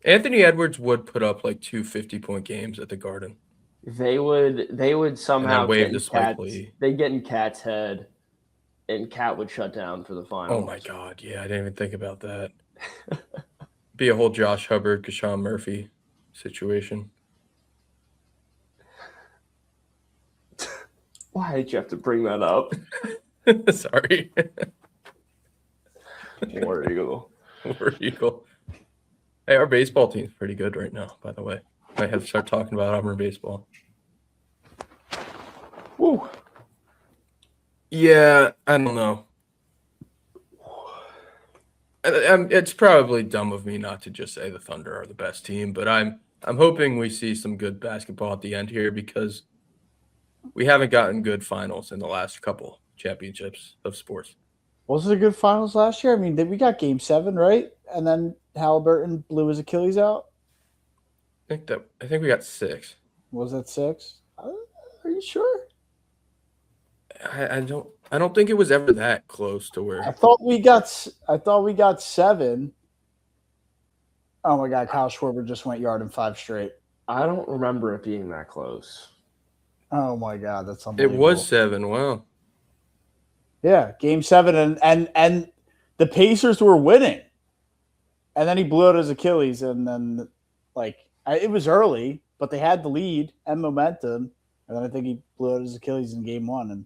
[SPEAKER 1] Anthony Edwards would put up like 2 50-point games at the Garden.
[SPEAKER 5] They would somehow
[SPEAKER 1] wave to Spike Lee.
[SPEAKER 5] They'd get in Cat's head, and Cat would shut down for the finals.
[SPEAKER 1] Oh my God! Yeah, I didn't even think about that. Be a whole Josh Hubbard, Kashawn Murphy situation.
[SPEAKER 5] Why did you have to bring that up?
[SPEAKER 1] Sorry.
[SPEAKER 5] War Eagle.
[SPEAKER 1] War Eagle. Hey, our baseball team's pretty good right now, by the way. I have to start talking about Auburn baseball.
[SPEAKER 5] Woo.
[SPEAKER 1] Yeah, I don't know. It's probably dumb of me not to just say the Thunder are the best team, but I'm hoping we see some good basketball at the end here because we haven't gotten good finals in the last couple championships of sports.
[SPEAKER 4] Was it a good finals last year? I mean, we got Game 7, right? And then Halliburton blew his Achilles out.
[SPEAKER 1] I think we got 6.
[SPEAKER 4] Was that 6? Are you sure?
[SPEAKER 1] I don't think it was ever that close to where
[SPEAKER 4] I thought we got 7. Oh my God, Kyle Schwarber just went yard in 5 straight.
[SPEAKER 5] I don't remember it being that close.
[SPEAKER 4] Oh my God, that's
[SPEAKER 1] it
[SPEAKER 4] unbelievable.
[SPEAKER 1] was 7. Wow.
[SPEAKER 4] Yeah, Game 7, and the Pacers were winning, and then he blew out his Achilles, and then it was early, but they had the lead and momentum, and then I think he blew out his Achilles in Game 1, and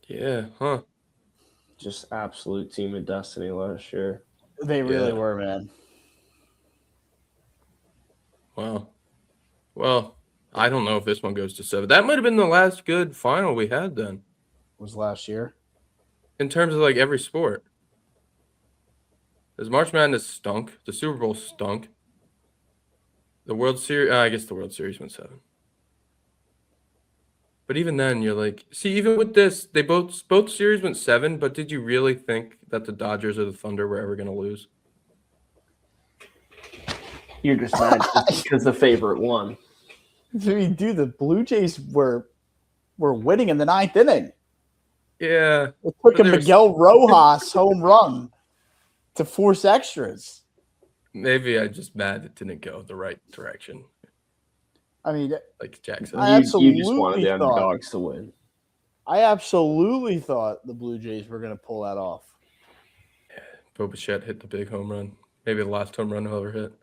[SPEAKER 1] yeah, huh?
[SPEAKER 5] Just absolute team of destiny last year.
[SPEAKER 4] They really were, man.
[SPEAKER 1] Wow. Well, I don't know if this one goes to 7. That might have been the last good final we had then,
[SPEAKER 4] Was last year.
[SPEAKER 1] in terms of like every sport. Because March Madness stunk. The Super Bowl stunk. The World Series, I guess the World Series went 7. But even then, you're like, see, even with this, they both series went 7. But did you really think that the Dodgers or the Thunder were ever going to lose?
[SPEAKER 5] You're just mad because the favorite won.
[SPEAKER 4] I mean, dude, the Blue Jays were winning in the 9th inning.
[SPEAKER 1] Yeah,
[SPEAKER 4] It took
[SPEAKER 1] but
[SPEAKER 4] a
[SPEAKER 1] there was-
[SPEAKER 4] Miguel Rojas home run to force extras.
[SPEAKER 1] maybe I'm just mad it didn't go the right direction,
[SPEAKER 4] I mean,
[SPEAKER 1] like Jack said.
[SPEAKER 4] I
[SPEAKER 5] You just wanted
[SPEAKER 4] absolutely
[SPEAKER 5] the
[SPEAKER 4] thought-
[SPEAKER 5] underdogs to win.
[SPEAKER 4] I absolutely thought the Blue Jays were going to pull that off.
[SPEAKER 1] Bo Bichette hit the big home run. Maybe the last home run he'll ever hit.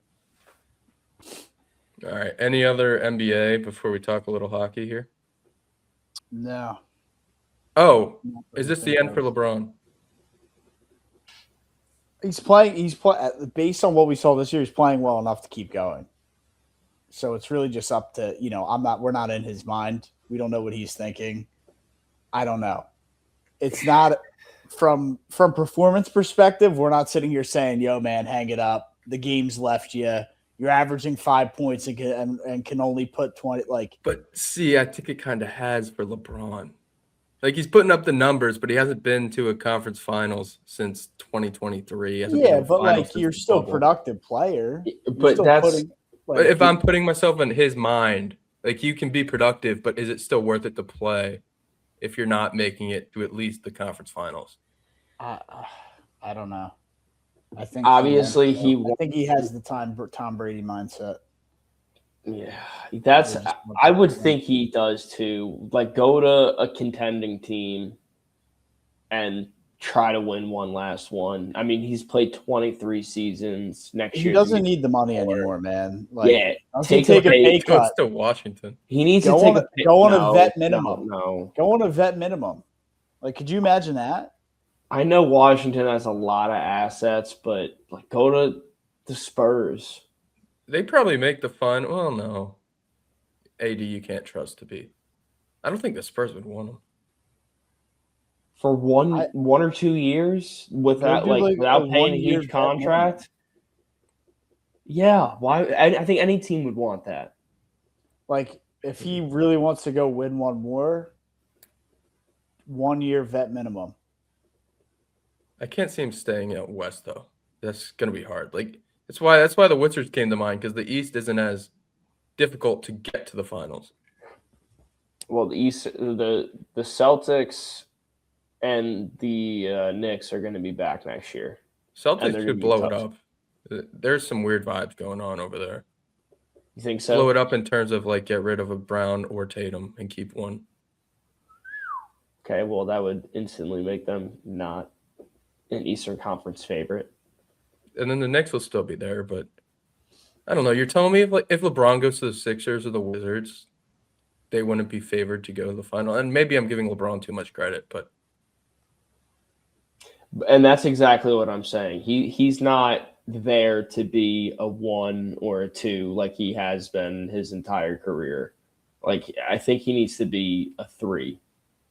[SPEAKER 1] All right. Any other NBA before we talk a little hockey here?
[SPEAKER 4] No.
[SPEAKER 1] Oh, is this the end for LeBron?
[SPEAKER 4] He's playing. Based on what we saw this year, he's playing well enough to keep going. So it's really just up to we're not in his mind. We don't know what he's thinking. I don't know. It's not from performance perspective. We're not sitting here saying, "Yo, man, hang it up. The game's left you. You're averaging 5 points and can only put 20."
[SPEAKER 1] But see, I think it kind of has for LeBron. Like he's putting up the numbers, but he hasn't been to a conference finals since 2023. He hasn't been
[SPEAKER 4] yeah,
[SPEAKER 1] to a
[SPEAKER 4] but
[SPEAKER 1] final since
[SPEAKER 4] you're
[SPEAKER 1] the
[SPEAKER 4] still a
[SPEAKER 1] bubble.
[SPEAKER 4] productive player. You're
[SPEAKER 5] But
[SPEAKER 4] still
[SPEAKER 5] that's
[SPEAKER 1] But if I'm putting myself in his mind, like you can be productive, but is it still worth it to play if you're not making it to at least the conference finals?
[SPEAKER 4] I don't know. I think
[SPEAKER 5] obviously
[SPEAKER 4] I think he has the Tom Brady mindset.
[SPEAKER 5] Yeah, that's. I would think he does too. Like, go to a contending team and try to win one last one. I mean, he's played 23 seasons. Next
[SPEAKER 4] He
[SPEAKER 5] year,
[SPEAKER 4] doesn't need the money anymore, man.
[SPEAKER 5] Yeah,
[SPEAKER 4] take a pay
[SPEAKER 1] Go
[SPEAKER 4] cut.
[SPEAKER 1] to Washington.
[SPEAKER 5] he needs
[SPEAKER 4] Go
[SPEAKER 5] to take
[SPEAKER 4] on-
[SPEAKER 5] a pay.
[SPEAKER 4] go on a
[SPEAKER 5] No,
[SPEAKER 4] vet minimum.
[SPEAKER 5] No,
[SPEAKER 4] Go on a vet minimum. Like, could you imagine that?
[SPEAKER 5] I know Washington has a lot of assets, but like, go to the Spurs.
[SPEAKER 1] They probably make the fun. Well, no. AD, you can't trust to beat. I don't think the Spurs would want him.
[SPEAKER 5] For one or 2 years without
[SPEAKER 4] They'll do,
[SPEAKER 5] without
[SPEAKER 4] a
[SPEAKER 5] paying a
[SPEAKER 4] 1-year
[SPEAKER 5] huge
[SPEAKER 4] vet
[SPEAKER 5] contract. Yeah, why? I think any team would want that.
[SPEAKER 4] Like, if he really wants to go win one more, 1-year vet minimum.
[SPEAKER 1] I can't see him staying out west though. That's gonna be hard. Like that's why the Wizards came to mind because the East isn't as difficult to get to the finals.
[SPEAKER 5] Well, the East, the Celtics and the Knicks are going to be back next year. And
[SPEAKER 1] Celtics
[SPEAKER 5] they're
[SPEAKER 1] could
[SPEAKER 5] gonna be
[SPEAKER 1] blow it
[SPEAKER 5] tough.
[SPEAKER 1] up. There's some weird vibes going on over there.
[SPEAKER 5] You think so?
[SPEAKER 1] Blow it up in terms of like get rid of a Brown or Tatum and keep one.
[SPEAKER 5] Okay, well, that would instantly make them not an Eastern Conference favorite.
[SPEAKER 1] And then the Knicks will still be there, but I don't know. You're telling me if LeBron goes to the Sixers or the Wizards, they wouldn't be favored to go to the final. And maybe I'm giving LeBron too much credit, but
[SPEAKER 5] And that's exactly what I'm saying. He's not there to be a 1 or a 2 like he has been his entire career. Like, I think he needs to be a 3.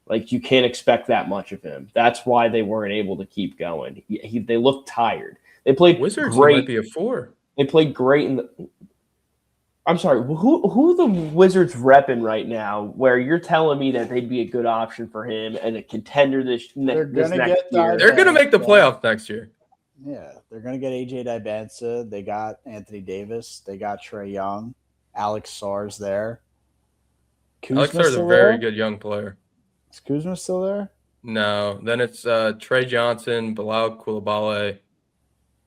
[SPEAKER 5] Like, you can't expect that much of him. That's why they weren't able to keep going. They looked tired. They played
[SPEAKER 1] Wizards
[SPEAKER 5] great.
[SPEAKER 1] might be a 4.
[SPEAKER 5] They played great in the. I'm sorry. Who the Wizards repping right now? Where you're telling me that they'd be a good option for him and a contender this next year?
[SPEAKER 1] They're gonna make the playoffs next year.
[SPEAKER 4] Yeah, they're going to get AJ Dibansa. They got Anthony Davis. They got Trae Young. Alex Sarr's there.
[SPEAKER 1] Alex
[SPEAKER 4] Kuzma's
[SPEAKER 1] Sarr's a
[SPEAKER 4] still
[SPEAKER 1] very
[SPEAKER 4] there?
[SPEAKER 1] good young player.
[SPEAKER 4] Is Kuzma still there?
[SPEAKER 1] No, then it's Trey Johnson, Bilal Coulibaly,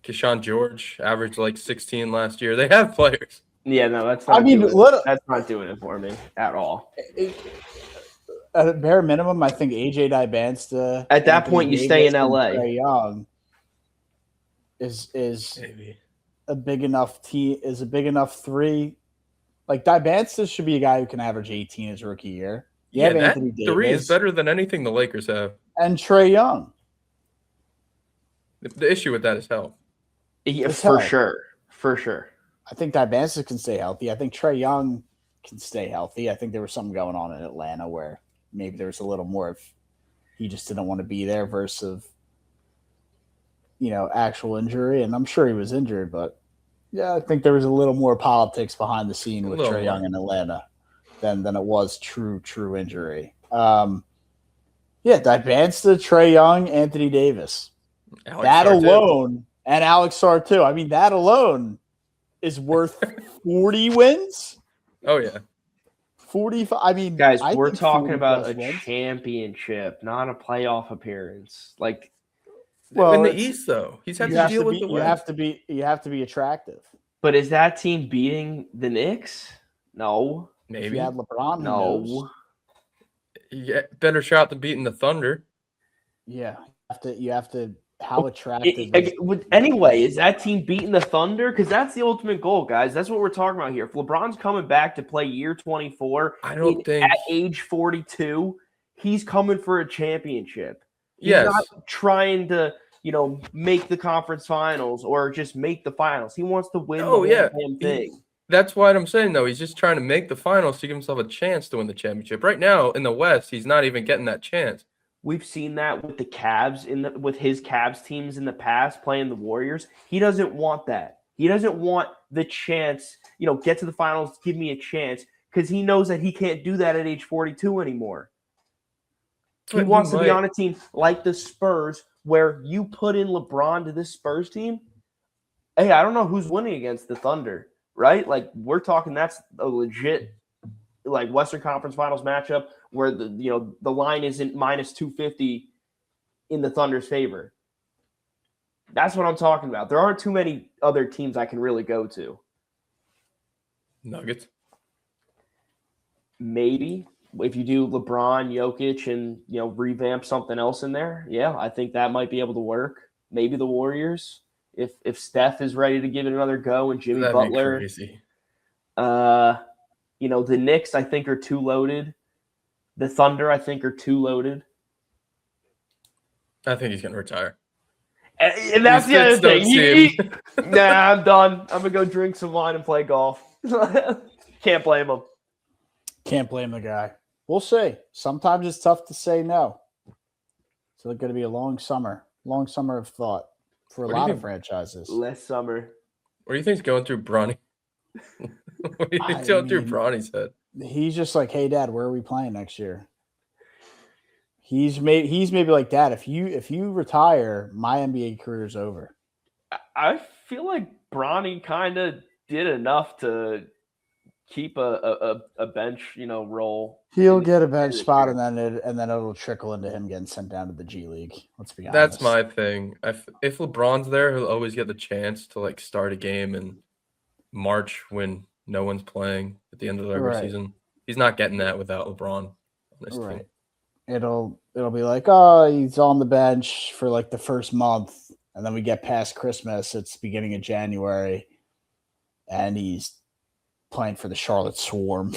[SPEAKER 1] Keyshawn George, averaged like 16 last year. They have players.
[SPEAKER 5] Yeah, no, that's not. That's not doing it for me at all.
[SPEAKER 4] At a bare minimum, I think AJ Dibansa.
[SPEAKER 5] At that point, you stay in LA.
[SPEAKER 4] Trae Young is
[SPEAKER 1] Maybe.
[SPEAKER 4] a big enough 3. Like, Dibansa should be a guy who can average 18 his rookie year. You have
[SPEAKER 1] that
[SPEAKER 4] Anthony
[SPEAKER 1] 3
[SPEAKER 4] Davis
[SPEAKER 1] is better than anything the Lakers have.
[SPEAKER 4] and Trae Young.
[SPEAKER 1] The issue with that is health.
[SPEAKER 5] Yeah,
[SPEAKER 4] It's
[SPEAKER 5] for
[SPEAKER 4] hell.
[SPEAKER 5] sure. For sure.
[SPEAKER 4] I think Dibansa can stay healthy. I think Trae Young can stay healthy. I think there was something going on in Atlanta where maybe there was a little more of he just didn't want to be there versus, actual injury. And I'm sure he was injured, but yeah, I think there was a little more politics behind the scene with Trae Young in Atlanta than it was true injury. Advance to Trae Young, Anthony Davis. That alone, and Alex Sarr too. I mean, that alone is worth 40 wins.
[SPEAKER 1] Oh yeah,
[SPEAKER 4] 45. I mean,
[SPEAKER 5] guys,
[SPEAKER 4] I
[SPEAKER 5] we're talking about a
[SPEAKER 4] wins.
[SPEAKER 5] championship, not a playoff appearance. Like,
[SPEAKER 1] well, in the East though, he's had to deal with the West.
[SPEAKER 4] You have to be attractive.
[SPEAKER 5] But is that team beating the Knicks? No.
[SPEAKER 1] Maybe.
[SPEAKER 4] If you had LeBron,
[SPEAKER 5] no.
[SPEAKER 1] You get better shot than beating the Thunder.
[SPEAKER 4] Yeah, you have to. How attractive?
[SPEAKER 5] Anyway, is that team beating the Thunder? Because that's the ultimate goal, guys. That's what we're talking about here. If LeBron's coming back to play year 24,
[SPEAKER 1] I don't think
[SPEAKER 5] at age 42, he's coming for a championship. He's not trying to, make the conference finals or just make the finals. He wants to win the whole damn thing.
[SPEAKER 1] That's what I'm saying, though. He's just trying to make the finals to give himself a chance to win the championship. Right now, in the West, he's not even getting that chance.
[SPEAKER 5] We've seen that with the Cavs with his Cavs teams in the past playing the Warriors. He doesn't want that. He doesn't want the chance, get to the finals, give me a chance, because he knows that he can't do that at age 42 anymore. He wants to be on a team like the Spurs where you put in LeBron to this Spurs team. Hey, I don't know who's winning against the Thunder, right? Like, we're talking that's a legit Western Conference Finals matchup where the line isn't minus 250 in the Thunder's favor. That's what I'm talking about. There aren't too many other teams I can really go to.
[SPEAKER 1] Nuggets.
[SPEAKER 5] Maybe if you do LeBron, Jokic, and revamp something else in there, yeah, I think that might be able to work. Maybe the Warriors, if Steph is ready to give it another go, and Jimmy Butler.
[SPEAKER 1] Crazy.
[SPEAKER 5] The Knicks I think are too loaded. The Thunder I think are too loaded.
[SPEAKER 1] I think he's gonna retire.
[SPEAKER 5] And that's the other thing. Nah, I'm done. I'm gonna go drink some wine and play golf. Can't blame him.
[SPEAKER 4] Can't blame the guy. We'll see. Sometimes it's tough to say no. So it's going to be a long summer of thought for a lot of franchises.
[SPEAKER 5] Less summer.
[SPEAKER 1] What do you think's going through Bronny? What do you think's going through Bronny's head?
[SPEAKER 4] He's just like, hey, Dad, where are we playing next year? He's maybe like, Dad, if you retire, my NBA career is over.
[SPEAKER 5] I feel like Bronny kind of did enough to keep a bench, role.
[SPEAKER 4] He'll get a bench spot, and then it'll trickle into him getting sent down to the G League. Let's be honest.
[SPEAKER 1] That's my thing. If LeBron's there, he'll always get the chance to start a game in March when no one's playing at the end of the regular season. He's not getting that without LeBron on this team.
[SPEAKER 4] It'll be like, oh, he's on the bench for the first month, and then we get past Christmas. It's beginning of January, and he's playing for the Charlotte Swarm.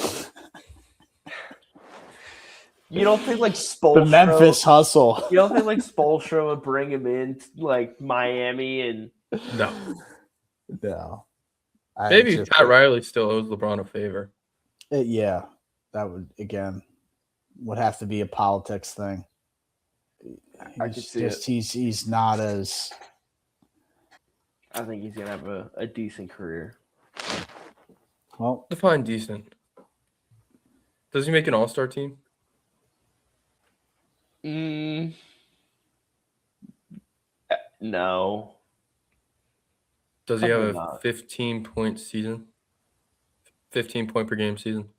[SPEAKER 5] You don't think Spoelstra,
[SPEAKER 4] the Memphis Hustle?
[SPEAKER 5] You don't think Spoelstra would bring him in Miami and
[SPEAKER 4] no.
[SPEAKER 1] Maybe Pat Riley still owes LeBron a favor.
[SPEAKER 4] That would have to be a politics thing. He's not as.
[SPEAKER 5] I think he's gonna have a decent career.
[SPEAKER 4] Well,
[SPEAKER 1] define decent. Does he make an all-star team?
[SPEAKER 5] No.
[SPEAKER 1] Does he have a 15-point season? 15-point per game season?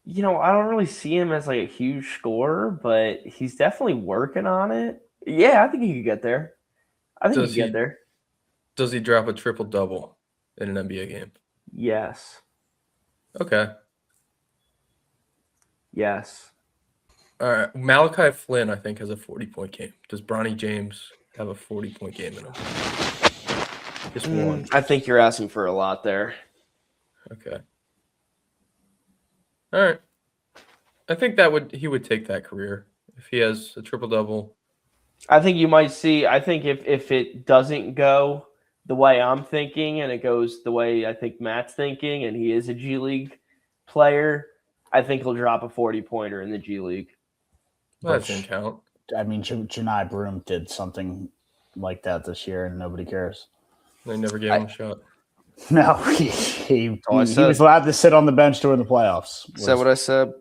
[SPEAKER 5] I don't really see him as a huge scorer, but he's definitely working on it. Yeah, I think he could get there.
[SPEAKER 1] Does he drop a triple-double in an NBA game?
[SPEAKER 5] Yes.
[SPEAKER 1] Okay.
[SPEAKER 5] Yes.
[SPEAKER 1] All right. Malachi Flynn, I think, has a 40-point game. Does Bronny James have a 40-point game in him? Just one.
[SPEAKER 5] I think you're asking for a lot there.
[SPEAKER 1] Okay. All right. I think he would take that career if he has a triple-double.
[SPEAKER 5] I think you might see. I think if it doesn't go the way I'm thinking and it goes the way I think Matt's thinking and he is a G League player, I think he'll drop a 40-pointer in the G League.
[SPEAKER 1] Well, that doesn't count.
[SPEAKER 4] I mean, Janai Broom did something like that this year, and nobody cares.
[SPEAKER 1] They never gave him a shot.
[SPEAKER 4] No, he
[SPEAKER 5] I said.
[SPEAKER 4] was allowed to sit on the bench during the playoffs.
[SPEAKER 5] Is that what I said?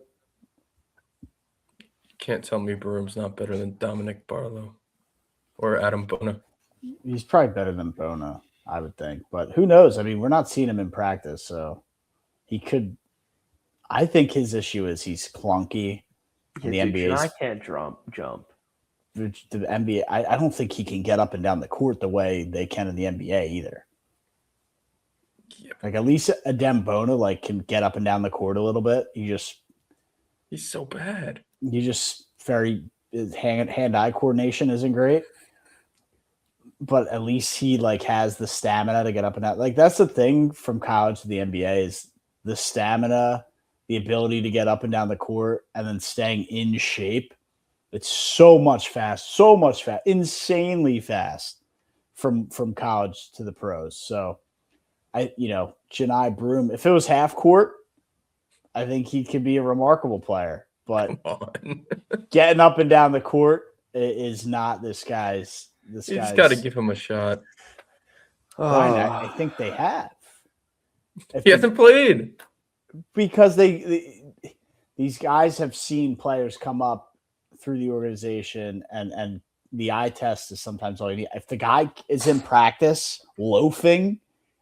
[SPEAKER 1] Can't tell me Broom's not better than Dominic Barlow or Adam Bona.
[SPEAKER 4] He's probably better than Bona, I would think. But who knows? I mean, we're not seeing him in practice, so he could. I think his issue is he's clunky. The NBA,
[SPEAKER 5] I can't jump.
[SPEAKER 4] The NBA, I don't think he can get up and down the court the way they can in the NBA either.
[SPEAKER 1] Yep.
[SPEAKER 4] Like at least Adem Bona can get up and down the court a little bit.
[SPEAKER 1] He's so bad.
[SPEAKER 4] His hand-eye coordination isn't great. But at least he has the stamina to get up and down. That's the thing from college to the NBA is the stamina, the ability to get up and down the court, and then staying in shape. It's so fast, insanely fast from college to the pros. So Janai Broom, if it was half court, I think he could be a remarkable player. But getting up and down the court is not this guy's. You
[SPEAKER 1] just got to give him a shot.
[SPEAKER 4] I think they have.
[SPEAKER 1] He hasn't played
[SPEAKER 4] because these guys have seen players come up through the organization, and the eye test is sometimes all you need. If the guy is in practice loafing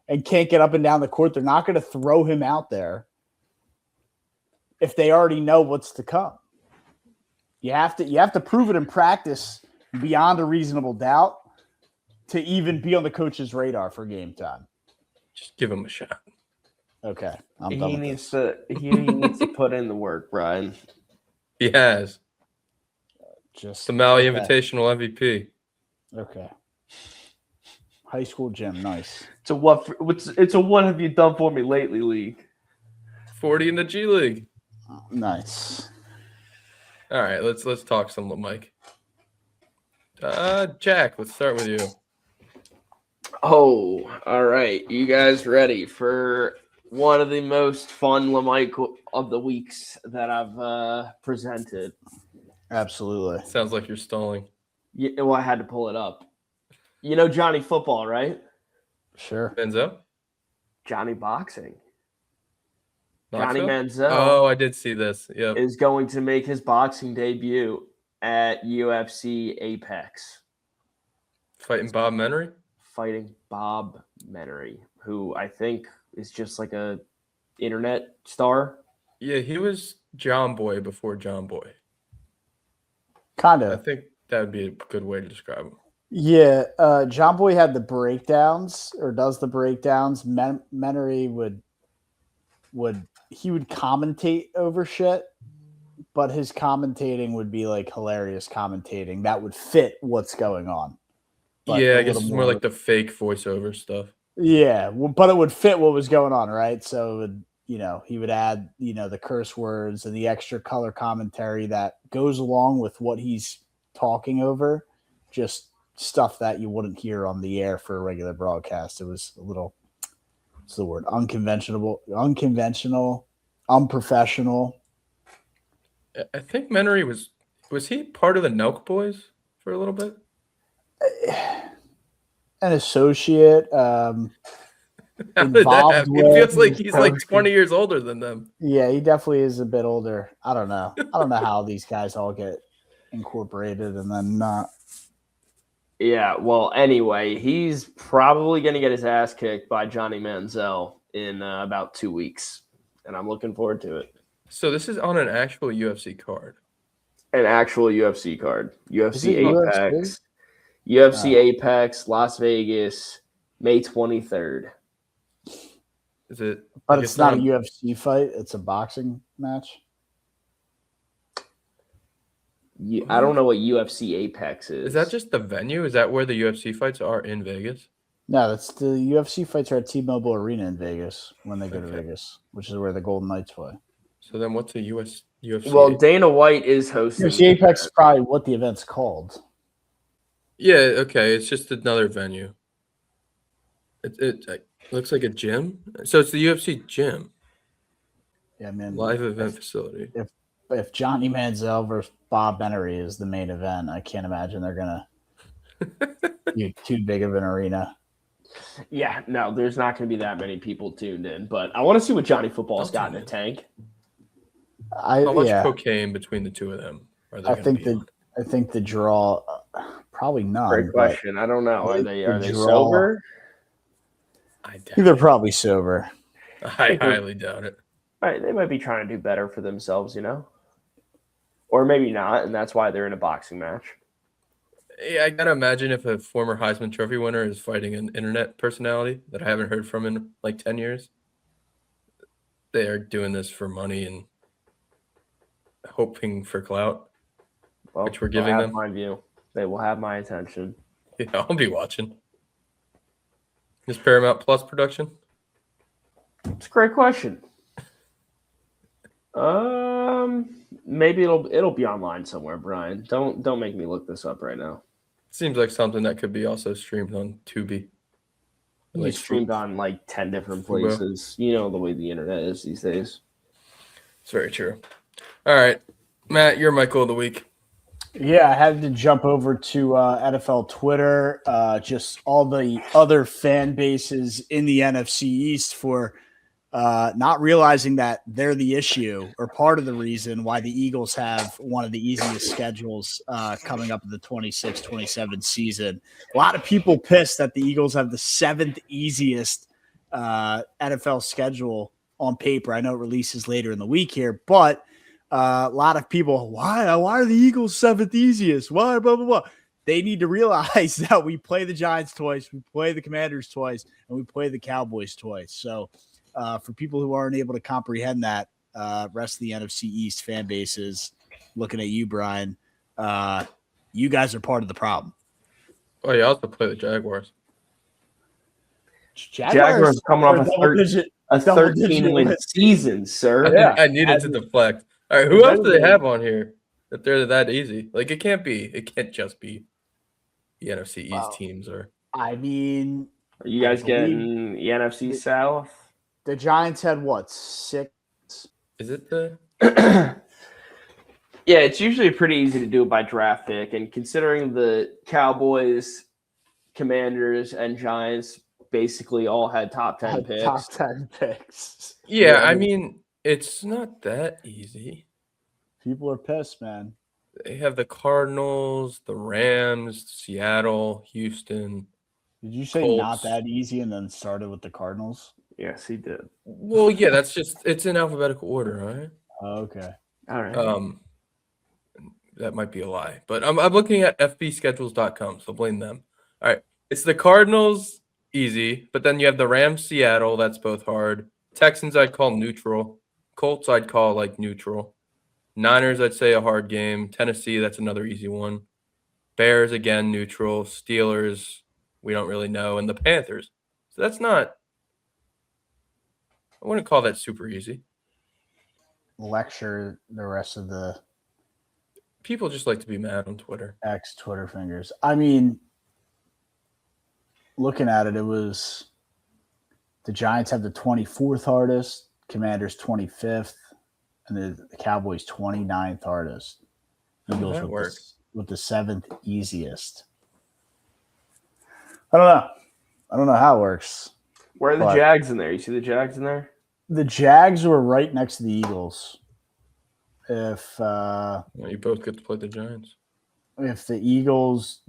[SPEAKER 4] and can't get up and down the court, they're not going to throw him out there if they already know what's to come. You have to prove it in practice beyond a reasonable doubt to even be on the coach's radar for game time.
[SPEAKER 1] Just give him a shot.
[SPEAKER 4] Okay.
[SPEAKER 5] He needs to put in the work, Brian.
[SPEAKER 1] He has.
[SPEAKER 4] Just
[SPEAKER 1] the Maui Invitational MVP.
[SPEAKER 4] Okay. High school gym, nice.
[SPEAKER 5] It's a what have you done for me lately league.
[SPEAKER 1] 40 in the G League.
[SPEAKER 4] Oh, nice.
[SPEAKER 1] All right, let's talk some LaMike. Jack, let's start with you.
[SPEAKER 5] Oh, all right. You guys ready for one of the most fun LaMike of the weeks that I've presented?
[SPEAKER 4] Absolutely.
[SPEAKER 1] Sounds like you're stalling.
[SPEAKER 5] Yeah, well, I had to pull it up. You know Johnny Football, right?
[SPEAKER 4] Sure.
[SPEAKER 1] Manziel?
[SPEAKER 5] Johnny Boxing.
[SPEAKER 1] Knoxville?
[SPEAKER 5] Johnny Manziel.
[SPEAKER 1] Oh, I did see this. Yep.
[SPEAKER 5] Is going to make his boxing debut at UFC Apex.
[SPEAKER 1] Fighting Bob Menery?
[SPEAKER 5] Fighting Bob Menery, who I think is just like a internet star.
[SPEAKER 1] Yeah, he was John Boy before John Boy.
[SPEAKER 4] Kind
[SPEAKER 1] I
[SPEAKER 4] of.
[SPEAKER 1] think that would be a good way to describe him.
[SPEAKER 4] Yeah, John Boy had the breakdowns, or does the breakdowns. Menery would commentate over shit, but his commentating would be hilarious commentating that would fit what's going on. But
[SPEAKER 1] yeah, I guess it's more like the fake voiceover stuff.
[SPEAKER 4] Yeah, but it would fit what was going on, right? So it would, he would add, the curse words and the extra color commentary that goes along with what he's talking over, just stuff that you wouldn't hear on the air for a regular broadcast. It was a little, what's the word? Unconventional, unprofessional.
[SPEAKER 1] I think Menery was he part of the Nelk Boys for a little bit?
[SPEAKER 4] An associate.
[SPEAKER 1] How did that happen? It feels like he's 20 years older than them.
[SPEAKER 4] Yeah, he definitely is a bit older. I don't know. How these guys all get incorporated and then not.
[SPEAKER 5] Yeah, well, anyway, he's probably going to get his ass kicked by Johnny Manziel in about 2 weeks, and I'm looking forward to it.
[SPEAKER 1] So this is on an actual UFC card.
[SPEAKER 5] An actual UFC card. UFC Apex.
[SPEAKER 4] UFC?
[SPEAKER 5] UFC Apex, Las Vegas, May 23rd.
[SPEAKER 1] Is it?
[SPEAKER 4] But it's not a UFC fight. It's a boxing match.
[SPEAKER 5] I don't know what UFC Apex is.
[SPEAKER 1] Is that just the venue? Is that where the UFC fights are in Vegas?
[SPEAKER 4] No, that's the UFC fights are at T-Mobile Arena in Vegas when they go to Vegas, which is where the Golden Knights play.
[SPEAKER 1] So then what's a UFC?
[SPEAKER 5] Well, Dana White is hosting.
[SPEAKER 4] UFC Apex is probably what the event's called.
[SPEAKER 1] Yeah, okay. It's just another venue. It looks like a gym. So it's the UFC gym.
[SPEAKER 4] Yeah, I mean,
[SPEAKER 1] Live event facility.
[SPEAKER 4] if Johnny Manziel versus Bob Menery is the main event, I can't imagine they're gonna do too big of an arena.
[SPEAKER 5] Yeah, no, there's not going to be that many people tuned in, but I want to see what Johnny Football's got in the tank.
[SPEAKER 1] How much cocaine between the two of them are they going to be on?
[SPEAKER 4] I think the draw, probably none.
[SPEAKER 5] Great question. I don't know. Are they
[SPEAKER 4] draw,
[SPEAKER 5] sober?
[SPEAKER 4] I think they're probably sober.
[SPEAKER 1] I highly doubt it.
[SPEAKER 5] Right, they might be trying to do better for themselves, or maybe not, and that's why they're in a boxing match.
[SPEAKER 1] Yeah, I gotta imagine if a former Heisman Trophy winner is fighting an internet personality that I haven't heard from in like 10 years. They are doing this for money and hoping for clout, which we're giving them.
[SPEAKER 5] My view. They will have my attention.
[SPEAKER 1] Yeah, I'll be watching. Is Paramount Plus production?
[SPEAKER 5] It's a great question. Maybe it'll be online somewhere, Brian. Don't make me look this up right now.
[SPEAKER 1] Seems like something that could be also streamed on Tubi.
[SPEAKER 5] It's streamed on like 10 different places. You know the way the internet is these days.
[SPEAKER 1] It's very true. All right, Matt, you're Michael of the week.
[SPEAKER 4] Yeah, I had to jump over to NFL Twitter, just all the other fan bases in the NFC East for not realizing that they're the issue or part of the reason why the Eagles have one of the easiest schedules coming up in the 26-27 season. A lot of people pissed that the Eagles have the 7th easiest NFL schedule on paper. I know it releases later in the week here, but a lot of people, why are the Eagles 7th easiest? Why, blah, blah, blah. They need to realize that we play the Giants twice, we play the Commanders twice, and we play the Cowboys twice. So for people who aren't able to comprehend that, rest of the NFC East fan bases, looking at you, Brian, you guys are part of the problem.
[SPEAKER 1] Oh, you also play the Jaguars.
[SPEAKER 5] Jaguars coming off a 13-win season, sir.
[SPEAKER 1] Yeah, I needed to deflect. All right, who else do they have on here that they're that easy? Like, it can't just be the NFC East teams. Or
[SPEAKER 4] I mean,
[SPEAKER 5] are you guys getting the NFC South?
[SPEAKER 4] The Giants had what, 6?
[SPEAKER 1] Is it the?
[SPEAKER 5] Yeah, it's usually pretty easy to do it by draft pick, and considering the Cowboys, Commanders, and Giants basically all had top 10 picks.
[SPEAKER 4] Top 10 picks.
[SPEAKER 1] Yeah, I mean, it's not that easy.
[SPEAKER 4] People are pissed, man.
[SPEAKER 1] They have the Cardinals, the Rams, Seattle, Houston.
[SPEAKER 4] Did you say
[SPEAKER 1] Colts.
[SPEAKER 4] Not that easy and then started with the Cardinals?
[SPEAKER 5] Yes, he did.
[SPEAKER 1] Well, yeah, it's in alphabetical order, right?
[SPEAKER 4] Oh, okay.
[SPEAKER 5] All right.
[SPEAKER 1] That might be a lie, but I'm looking at fbschedules.com, so blame them. All right, it's the Cardinals, easy, but then you have the Rams, Seattle, that's both hard. Texans, I'd call neutral. Colts, I'd call like neutral. Niners, I'd say a hard game. Tennessee, that's another easy one. Bears, again, neutral. Steelers, we don't really know. And the Panthers. So that's not – I wouldn't call that super easy.
[SPEAKER 4] Lecture the rest of the –
[SPEAKER 1] people just like to be mad on Twitter.
[SPEAKER 4] Twitter fingers. I mean, looking at it, it was the Giants have the 24th hardest, Commanders 25th, and the Cowboys 29th hardest. Eagles with the 7th easiest. I don't know how it works.
[SPEAKER 5] Where are the Jags in there? You see the Jags in there?
[SPEAKER 4] The Jags were right next to the Eagles. If
[SPEAKER 1] you both get to play the Giants.
[SPEAKER 4] If the Eagles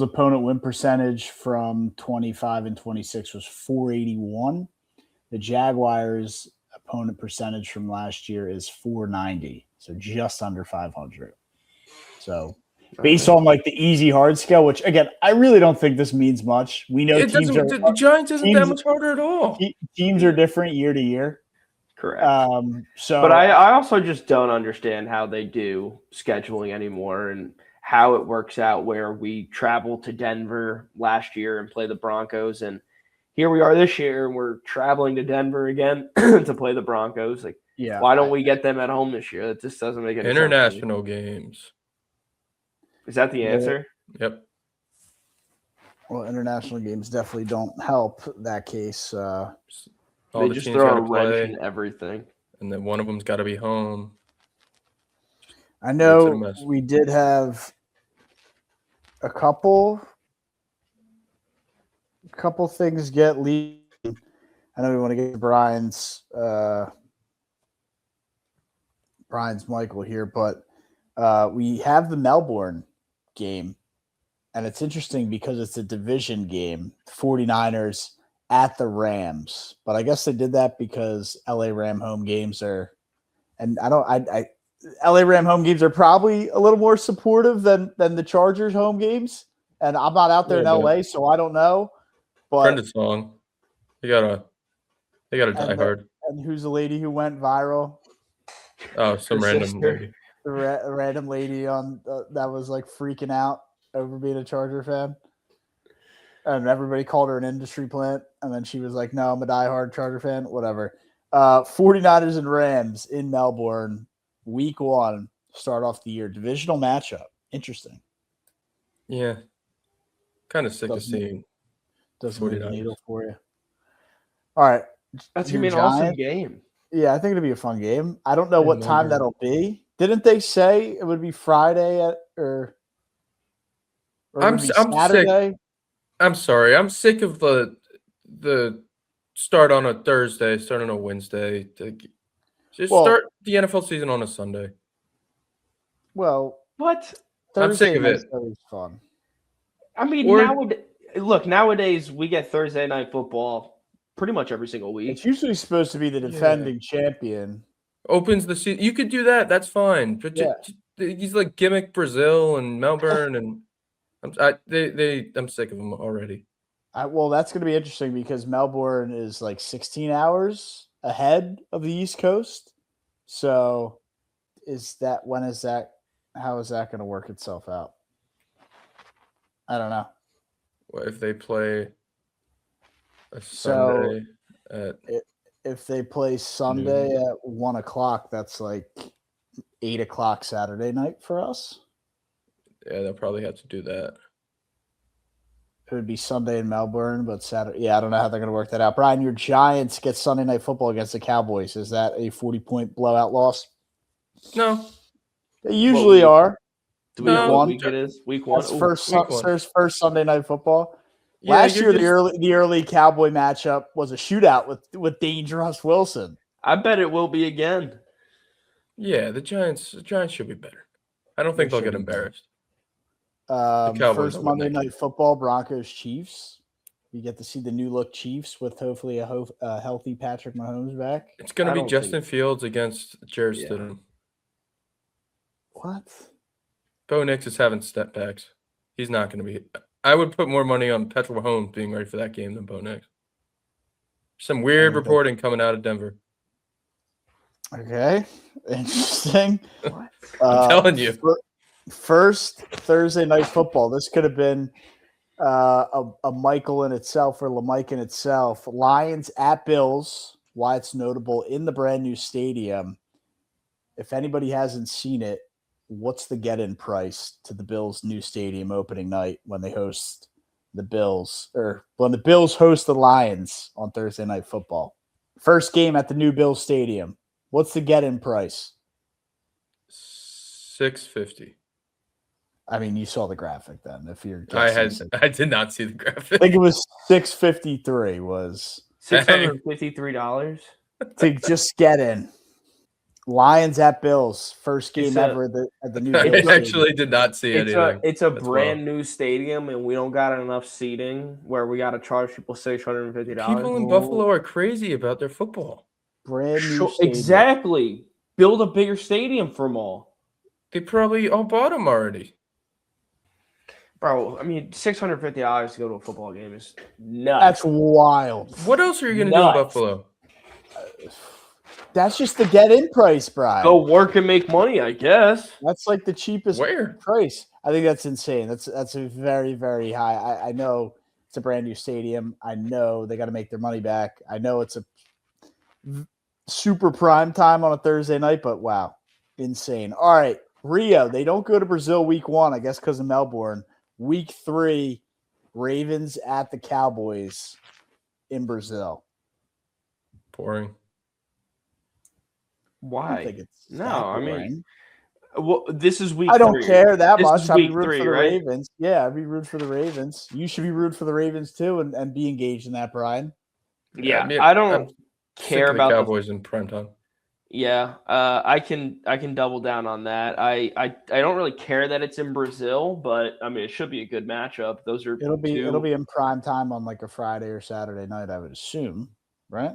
[SPEAKER 4] opponent win percentage from 25 and 26 was 481, the Jaguars opponent percentage from last year is 490, so just under 500. So based on like the easy hard scale, which again I really don't think this means much. We know
[SPEAKER 1] the Giants isn't that much harder at all.
[SPEAKER 4] Teams are different year to year.
[SPEAKER 5] Correct.
[SPEAKER 4] But
[SPEAKER 5] I also just don't understand how they do scheduling anymore and how it works out where we traveled to Denver last year and play the Broncos, and here we are this year and we're traveling to Denver again to play the Broncos. Like, why don't we get them at home this year? That just doesn't make any sense.
[SPEAKER 1] International games.
[SPEAKER 5] Is that the answer?
[SPEAKER 1] Yep.
[SPEAKER 4] Well, international games definitely don't help that case.
[SPEAKER 5] They just throw a wrench in everything.
[SPEAKER 1] and then one of them's got to be home.
[SPEAKER 4] I
[SPEAKER 1] Makes it a
[SPEAKER 4] know
[SPEAKER 1] mess.
[SPEAKER 4] we did have a couple things get leaked. I know we want to get to Brian's Michael here, but we have the Melbourne game, and it's interesting because it's a division game. 49ers at the Rams, but I guess they did that because LA Ram home games are, and LA Ram home games are probably a little more supportive than the Chargers home games, and I'm not out there in LA, so I don't know. But
[SPEAKER 1] Friend of song, they got a die hard.
[SPEAKER 4] And who's the lady who went viral?
[SPEAKER 1] Oh, some
[SPEAKER 5] Her
[SPEAKER 1] random
[SPEAKER 5] sister.
[SPEAKER 1] lady.
[SPEAKER 4] The random lady on that was like freaking out over being a Charger fan, and everybody called her an industry plant, and then she was like, "No, I'm a diehard Charger fan." Whatever. 49ers and Rams in Melbourne, week 1, start off the year, divisional matchup. Interesting.
[SPEAKER 1] Yeah, kind of sick of
[SPEAKER 4] Doesn't
[SPEAKER 1] seeing.
[SPEAKER 4] move the
[SPEAKER 1] 49ers.
[SPEAKER 4] needle for you. All right,
[SPEAKER 5] That's
[SPEAKER 4] your
[SPEAKER 5] gonna be an awesome
[SPEAKER 4] Giants-
[SPEAKER 5] game.
[SPEAKER 4] Yeah, I think it'll be a fun game. I don't know
[SPEAKER 1] In
[SPEAKER 4] what time
[SPEAKER 1] Melbourne.
[SPEAKER 4] that'll be. Didn't they say it would be Friday or it
[SPEAKER 1] I'm
[SPEAKER 4] would be
[SPEAKER 1] sick.
[SPEAKER 4] Saturday?
[SPEAKER 1] I'm sorry. I'm sick of the start on a Thursday, start on a Wednesday. Just
[SPEAKER 4] Well-
[SPEAKER 1] start the NFL season on a Sunday.
[SPEAKER 4] Well,
[SPEAKER 5] What?
[SPEAKER 1] I'm sick
[SPEAKER 4] Thursday
[SPEAKER 1] of
[SPEAKER 4] night's
[SPEAKER 1] it.
[SPEAKER 4] always fun.
[SPEAKER 5] I mean,
[SPEAKER 1] Or-
[SPEAKER 5] nowadays we get Thursday night football pretty much every single week.
[SPEAKER 4] It's usually supposed to be the defending champion.
[SPEAKER 1] Opens the season. You could do that. That's fine. But
[SPEAKER 4] Yeah.
[SPEAKER 1] he's like gimmick Brazil and Melbourne, and I'm sick of them already.
[SPEAKER 4] Well, that's going to be interesting because Melbourne is like 16 hours ahead of the East Coast. So, how is that going to work itself out? I don't know.
[SPEAKER 1] What if they play a
[SPEAKER 4] So-
[SPEAKER 1] Sunday at
[SPEAKER 4] If they play Sunday at 1:00, that's like 8:00 Saturday night for us.
[SPEAKER 1] yeah, they'll probably have to do that.
[SPEAKER 4] It would be Sunday in Melbourne, but Saturday. Yeah, I don't know how they're going to work that out. Brian, your Giants get Sunday night football against the Cowboys. Is that a 40-point blowout loss?
[SPEAKER 1] No,
[SPEAKER 4] They usually are.
[SPEAKER 5] Do we know
[SPEAKER 1] No.
[SPEAKER 5] what week it is? Week 1.
[SPEAKER 4] That's
[SPEAKER 5] Ooh,
[SPEAKER 4] first Sunday night football.
[SPEAKER 1] Yeah,
[SPEAKER 4] Last
[SPEAKER 1] you're
[SPEAKER 4] year,
[SPEAKER 1] just-
[SPEAKER 4] the early Cowboy matchup was a shootout with Dangerous Wilson.
[SPEAKER 5] I bet it will be again.
[SPEAKER 1] Yeah, the Giants should be better. I don't think
[SPEAKER 4] They
[SPEAKER 1] they'll get
[SPEAKER 4] should be better.
[SPEAKER 1] embarrassed. Cowboys
[SPEAKER 4] First
[SPEAKER 1] will win
[SPEAKER 4] Monday
[SPEAKER 1] that
[SPEAKER 4] night
[SPEAKER 1] game.
[SPEAKER 4] football, Broncos Chiefs. You get to see the new look Chiefs with hopefully a healthy Patrick Mahomes back.
[SPEAKER 1] It's going
[SPEAKER 5] I
[SPEAKER 1] to be
[SPEAKER 5] don't
[SPEAKER 1] Justin
[SPEAKER 5] think-
[SPEAKER 1] Fields against Jared
[SPEAKER 5] Yeah.
[SPEAKER 1] Stidham.
[SPEAKER 4] What?
[SPEAKER 1] Bo Nix is having step backs. He's not going to be. I would put more money on Patrick Mahomes being ready for that game than Bo Nix. Some weird
[SPEAKER 4] think-
[SPEAKER 1] reporting coming out of Denver.
[SPEAKER 4] Okay, interesting.
[SPEAKER 1] I'm telling you.
[SPEAKER 4] First Thursday night football. This could have been a Michael in itself or LaMike in itself. Lions at Bills. Why it's notable in the brand new stadium. If anybody hasn't seen it, what's the get-in price to the Bills' new stadium opening night when they host the Bills, or when the Bills host the Lions on Thursday night football? First game at the new Bills stadium. What's the get-in price?
[SPEAKER 1] $650.
[SPEAKER 4] I mean, you saw the graphic then. If you're
[SPEAKER 1] I
[SPEAKER 4] guessing,
[SPEAKER 1] did not see the
[SPEAKER 4] I
[SPEAKER 1] graphic.
[SPEAKER 4] think it was $653 was
[SPEAKER 5] $653.
[SPEAKER 4] to just get in. Lions at Bills, first game
[SPEAKER 5] It's
[SPEAKER 4] ever at the new
[SPEAKER 1] I
[SPEAKER 4] Bills
[SPEAKER 1] actually
[SPEAKER 4] stadium.
[SPEAKER 1] did not see anything.
[SPEAKER 5] It's a
[SPEAKER 1] That's
[SPEAKER 5] brand new stadium, and we don't got enough seating where we got to charge people $650.
[SPEAKER 1] People in Buffalo are crazy about their football.
[SPEAKER 4] Brand new
[SPEAKER 5] Sure,
[SPEAKER 4] stadium.
[SPEAKER 5] exactly. Build a bigger stadium for them all.
[SPEAKER 1] They probably all bought them already.
[SPEAKER 5] Bro, I mean, $650 to go to a football game is nuts.
[SPEAKER 4] That's wild.
[SPEAKER 1] What else are you going to do in
[SPEAKER 5] Nuts.
[SPEAKER 1] Buffalo?
[SPEAKER 4] That's just the get-in price, Brian.
[SPEAKER 5] Go work and make money, I guess.
[SPEAKER 4] That's like the cheapest
[SPEAKER 1] Where?
[SPEAKER 4] price. I think that's insane. That's a very, very high. I know it's a brand new stadium. I know they got to make their money back. I know it's a super prime time on a Thursday night, but wow, insane. All right, Rio. They don't go to Brazil week 1, I guess, because of Melbourne. Week 3, Ravens at the Cowboys in Brazil.
[SPEAKER 1] Boring.
[SPEAKER 5] Why?
[SPEAKER 4] think it's
[SPEAKER 5] No,
[SPEAKER 4] that
[SPEAKER 5] I mean,
[SPEAKER 4] boring.
[SPEAKER 5] well, this is week.
[SPEAKER 4] I don't
[SPEAKER 5] 3.
[SPEAKER 4] care that
[SPEAKER 5] This
[SPEAKER 4] much.
[SPEAKER 5] is
[SPEAKER 4] I'd be
[SPEAKER 5] week
[SPEAKER 4] rooting
[SPEAKER 5] 3,
[SPEAKER 4] for the
[SPEAKER 5] right?
[SPEAKER 4] Ravens. Yeah, I'd be rooting for the Ravens. You should be rooting for the Ravens too, and be engaged in that, Brian.
[SPEAKER 5] Yeah,
[SPEAKER 1] mean,
[SPEAKER 5] I
[SPEAKER 1] I'm
[SPEAKER 5] don't
[SPEAKER 1] sick
[SPEAKER 5] care
[SPEAKER 1] of the
[SPEAKER 5] about the.
[SPEAKER 1] Cowboys in prime time.
[SPEAKER 5] Yeah, I can double down on that. I don't really care that it's in Brazil, but I mean it should be a good matchup. Those are
[SPEAKER 4] It'll be
[SPEAKER 5] two.
[SPEAKER 4] in prime time on like a Friday or Saturday night, I would assume, right?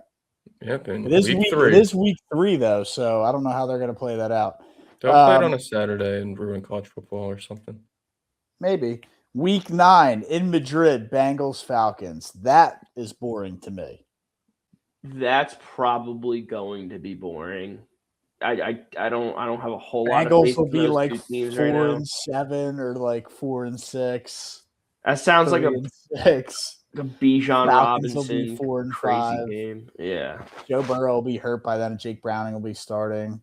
[SPEAKER 1] Yep, in
[SPEAKER 4] It is
[SPEAKER 1] week
[SPEAKER 4] week
[SPEAKER 1] 3.
[SPEAKER 4] It is week 3 though, so I don't know how they're going to play that out.
[SPEAKER 1] They'll play it on a Saturday and ruin college football or something.
[SPEAKER 4] Maybe week 9 in Madrid, Bengals Falcons. That is boring to me.
[SPEAKER 5] That's probably going to be boring. I don't have a whole lot of
[SPEAKER 4] Bengals
[SPEAKER 5] faith
[SPEAKER 4] will
[SPEAKER 5] in
[SPEAKER 4] be
[SPEAKER 5] those
[SPEAKER 4] like
[SPEAKER 5] two teams right now.
[SPEAKER 4] 4-7 or like 4-6.
[SPEAKER 5] That sounds like
[SPEAKER 4] 3-6.
[SPEAKER 5] a Bijan
[SPEAKER 4] Falcons will be
[SPEAKER 5] Robinson
[SPEAKER 4] 4-5.
[SPEAKER 5] crazy game. Yeah.
[SPEAKER 4] Joe Burrow will be hurt by then, and Jake Browning will be starting.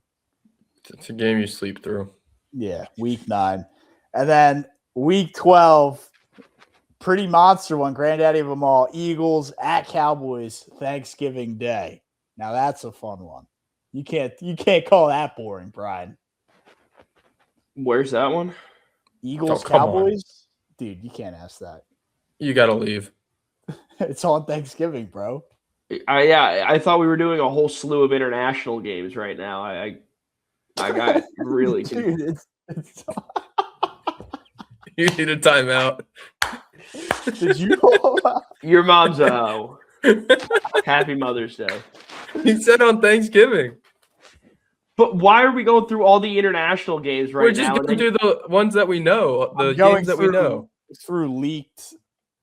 [SPEAKER 1] It's a game you sleep through.
[SPEAKER 4] Yeah, week 9. And then week 12, pretty monster one, granddaddy of them all, Eagles at Cowboys, Thanksgiving Day. Now that's a fun one. You can't call that boring, Brian.
[SPEAKER 5] Where's that one?
[SPEAKER 4] Eagles,
[SPEAKER 1] come on.
[SPEAKER 4] Cowboys? Dude, you can't ask that.
[SPEAKER 1] You got to leave.
[SPEAKER 4] It's on Thanksgiving, bro.
[SPEAKER 5] I thought we were doing a whole slew of international games right now. I got really
[SPEAKER 4] Dude, it's
[SPEAKER 1] You need a timeout.
[SPEAKER 4] Did you
[SPEAKER 5] Your mom's a hoe. Happy Mother's Day.
[SPEAKER 1] He said on Thanksgiving.
[SPEAKER 5] But why are we going through all the international games right
[SPEAKER 1] We're just
[SPEAKER 5] now?
[SPEAKER 1] going through the ones that we know, the games that we know.
[SPEAKER 4] through leaked.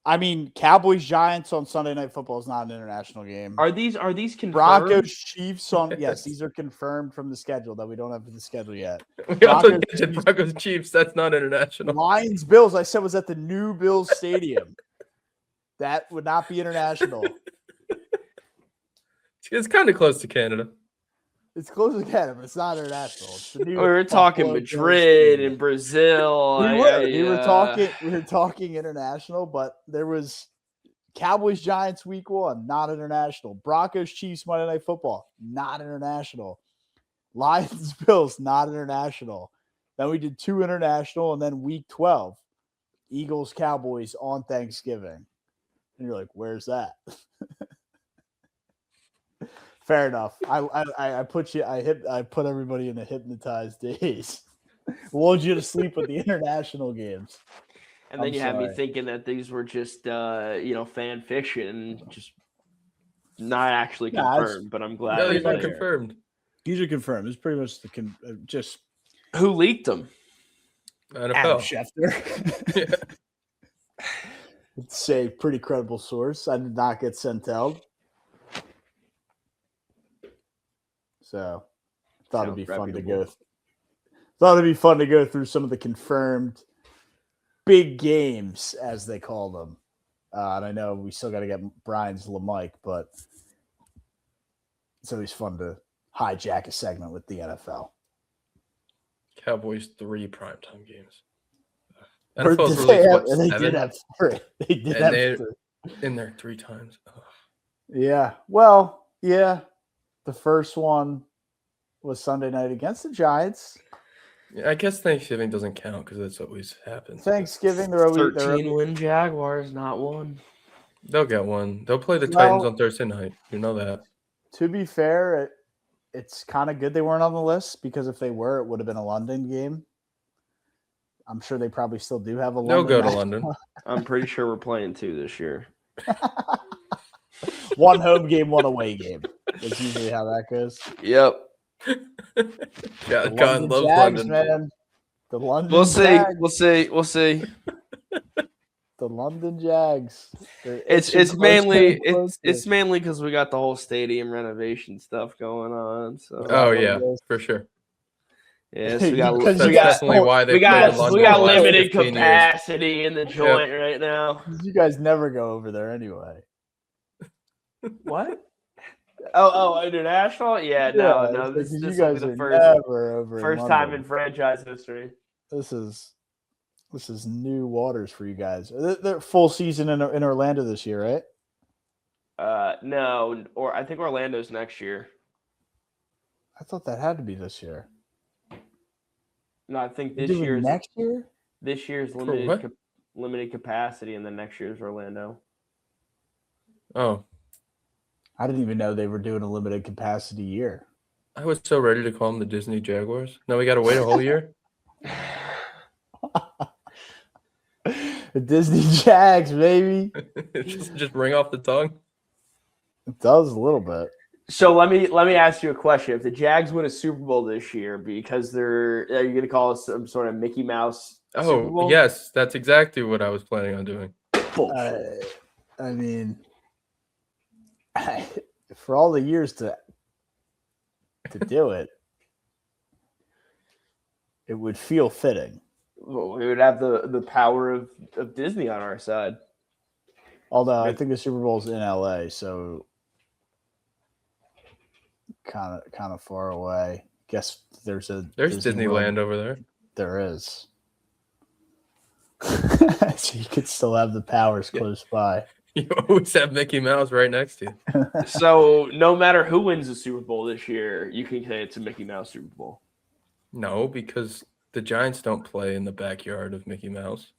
[SPEAKER 4] I mean, Cowboys Giants on Sunday Night Football is not an international game.
[SPEAKER 5] Are these confirmed?
[SPEAKER 4] Broncos Chiefs on yes, these are confirmed from the schedule that we don't have the schedule yet.
[SPEAKER 1] We also
[SPEAKER 4] Broncos,
[SPEAKER 1] mentioned Broncos Chiefs. That's not international.
[SPEAKER 4] Lions Bills, I said was at the new Bills Stadium. That would not be international.
[SPEAKER 1] It's kind of close to Canada.
[SPEAKER 4] It's close to Canada, but it's not international. It's the new
[SPEAKER 5] We were talking
[SPEAKER 4] Buffalo
[SPEAKER 5] Madrid
[SPEAKER 4] Bills
[SPEAKER 5] and Brazil.
[SPEAKER 4] We were talking international, but there was Cowboys Giants week 1, not international. Broncos Chiefs Monday Night Football, not international. Lions Bills, not international. Then we did 2 international, and then week 12, Eagles Cowboys on Thanksgiving. And you're like, where's that? Fair enough. I put everybody in a hypnotized daze. Lulled you to sleep with the international games.
[SPEAKER 5] And then you had me
[SPEAKER 4] sorry.
[SPEAKER 5] thinking that these were just fan fiction, just not actually confirmed. But I'm glad.
[SPEAKER 1] No, these
[SPEAKER 5] that
[SPEAKER 1] are
[SPEAKER 5] they-
[SPEAKER 1] confirmed.
[SPEAKER 4] These are confirmed. It's pretty much just
[SPEAKER 5] Who leaked them?
[SPEAKER 4] Adam
[SPEAKER 1] NFL.
[SPEAKER 4] Schefter.
[SPEAKER 1] Yeah.
[SPEAKER 4] It's a pretty credible source. I did not get sent out. So thought it'd be fun to go. Thought it'd be fun to go through some of the confirmed big games, as they call them. And I know we still got to get Brian's LaMike, but it's always fun to hijack a segment with the NFL.
[SPEAKER 1] Cowboys 3 primetime games.
[SPEAKER 4] Or
[SPEAKER 1] NFL's
[SPEAKER 4] did they
[SPEAKER 1] released,
[SPEAKER 4] have-
[SPEAKER 1] what,
[SPEAKER 4] they
[SPEAKER 1] 7?
[SPEAKER 4] did have 3. They did
[SPEAKER 1] And
[SPEAKER 4] have
[SPEAKER 1] they're
[SPEAKER 4] 3.
[SPEAKER 1] in there 3 times. Ugh.
[SPEAKER 4] Yeah. Well, yeah. The first one was Sunday night against the Giants.
[SPEAKER 1] Yeah, I guess Thanksgiving doesn't count because that's always happens.
[SPEAKER 4] Thanksgiving, they're always
[SPEAKER 5] 13-win Jaguars, not one.
[SPEAKER 1] They'll get one. They'll play the
[SPEAKER 4] Well-
[SPEAKER 1] Titans on Thursday night. You know that.
[SPEAKER 4] To be fair, it's kind of good they weren't on the list because if they were, it would have been a London game. I'm sure they probably still do have a London.
[SPEAKER 1] They'll go to
[SPEAKER 4] match.
[SPEAKER 1] London.
[SPEAKER 5] I'm pretty sure we're playing 2 this year.
[SPEAKER 4] One home game, one away game. That's usually how that goes.
[SPEAKER 5] Yep.
[SPEAKER 1] Yeah,
[SPEAKER 4] The
[SPEAKER 1] God
[SPEAKER 4] London
[SPEAKER 1] loves
[SPEAKER 4] Jags,
[SPEAKER 1] London.
[SPEAKER 4] man. The London
[SPEAKER 5] We'll see.
[SPEAKER 4] Jags.
[SPEAKER 5] We'll see.
[SPEAKER 4] The London Jags.
[SPEAKER 5] It's mainly because we got the whole stadium renovation stuff going on. So
[SPEAKER 1] Oh yeah, for sure.
[SPEAKER 5] yes, we
[SPEAKER 4] Because
[SPEAKER 1] That's
[SPEAKER 4] you got-
[SPEAKER 1] definitely why they
[SPEAKER 5] we
[SPEAKER 1] played in
[SPEAKER 5] got
[SPEAKER 1] London
[SPEAKER 5] we got
[SPEAKER 1] the last
[SPEAKER 5] limited
[SPEAKER 1] 15 years.
[SPEAKER 5] capacity in the joint right now.
[SPEAKER 4] You guys never go over there anyway.
[SPEAKER 5] What? Oh, international? Yeah, no. This
[SPEAKER 4] you
[SPEAKER 5] will be
[SPEAKER 4] guys
[SPEAKER 5] the
[SPEAKER 4] are
[SPEAKER 5] first
[SPEAKER 4] never over.
[SPEAKER 5] first
[SPEAKER 4] in
[SPEAKER 5] time
[SPEAKER 4] London.
[SPEAKER 5] in franchise history.
[SPEAKER 4] This is new waters for you guys. They're full season in Orlando this year, right?
[SPEAKER 5] No, or I think Orlando's next year.
[SPEAKER 4] I thought that had to be this year.
[SPEAKER 5] No, I think
[SPEAKER 4] They're
[SPEAKER 5] this
[SPEAKER 4] doing
[SPEAKER 5] year's
[SPEAKER 4] next year.
[SPEAKER 1] what?
[SPEAKER 5] limited capacity, and then next year's Orlando.
[SPEAKER 1] Oh,
[SPEAKER 4] I didn't even know they were doing a limited capacity year.
[SPEAKER 1] I was so ready to call them the Disney Jaguars. Now we got to wait a whole year.
[SPEAKER 4] The Disney Jags, baby.
[SPEAKER 1] just ring off the tongue.
[SPEAKER 4] It does a little bit.
[SPEAKER 5] So let me ask you a question. If the Jags win a Super Bowl this year, because are you going to call it some sort of Mickey Mouse Super
[SPEAKER 1] Oh,
[SPEAKER 5] Bowl?
[SPEAKER 1] yes, that's exactly what I was planning on doing.
[SPEAKER 5] Bullshit.
[SPEAKER 4] I mean, for all the years to do it, it would feel fitting.
[SPEAKER 5] Well, we would have the power of Disney on our side.
[SPEAKER 4] Although I think the Super Bowl's in LA, so kind of far away. Guess there's
[SPEAKER 1] Disneyland
[SPEAKER 4] World.
[SPEAKER 1] over there.
[SPEAKER 4] There is. So you could still have the powers close by.
[SPEAKER 1] You always have Mickey Mouse right next to you.
[SPEAKER 5] So no matter who wins the Super Bowl this year, you can say it's a Mickey Mouse Super Bowl.
[SPEAKER 1] No, because the Giants don't play in the backyard of Mickey Mouse.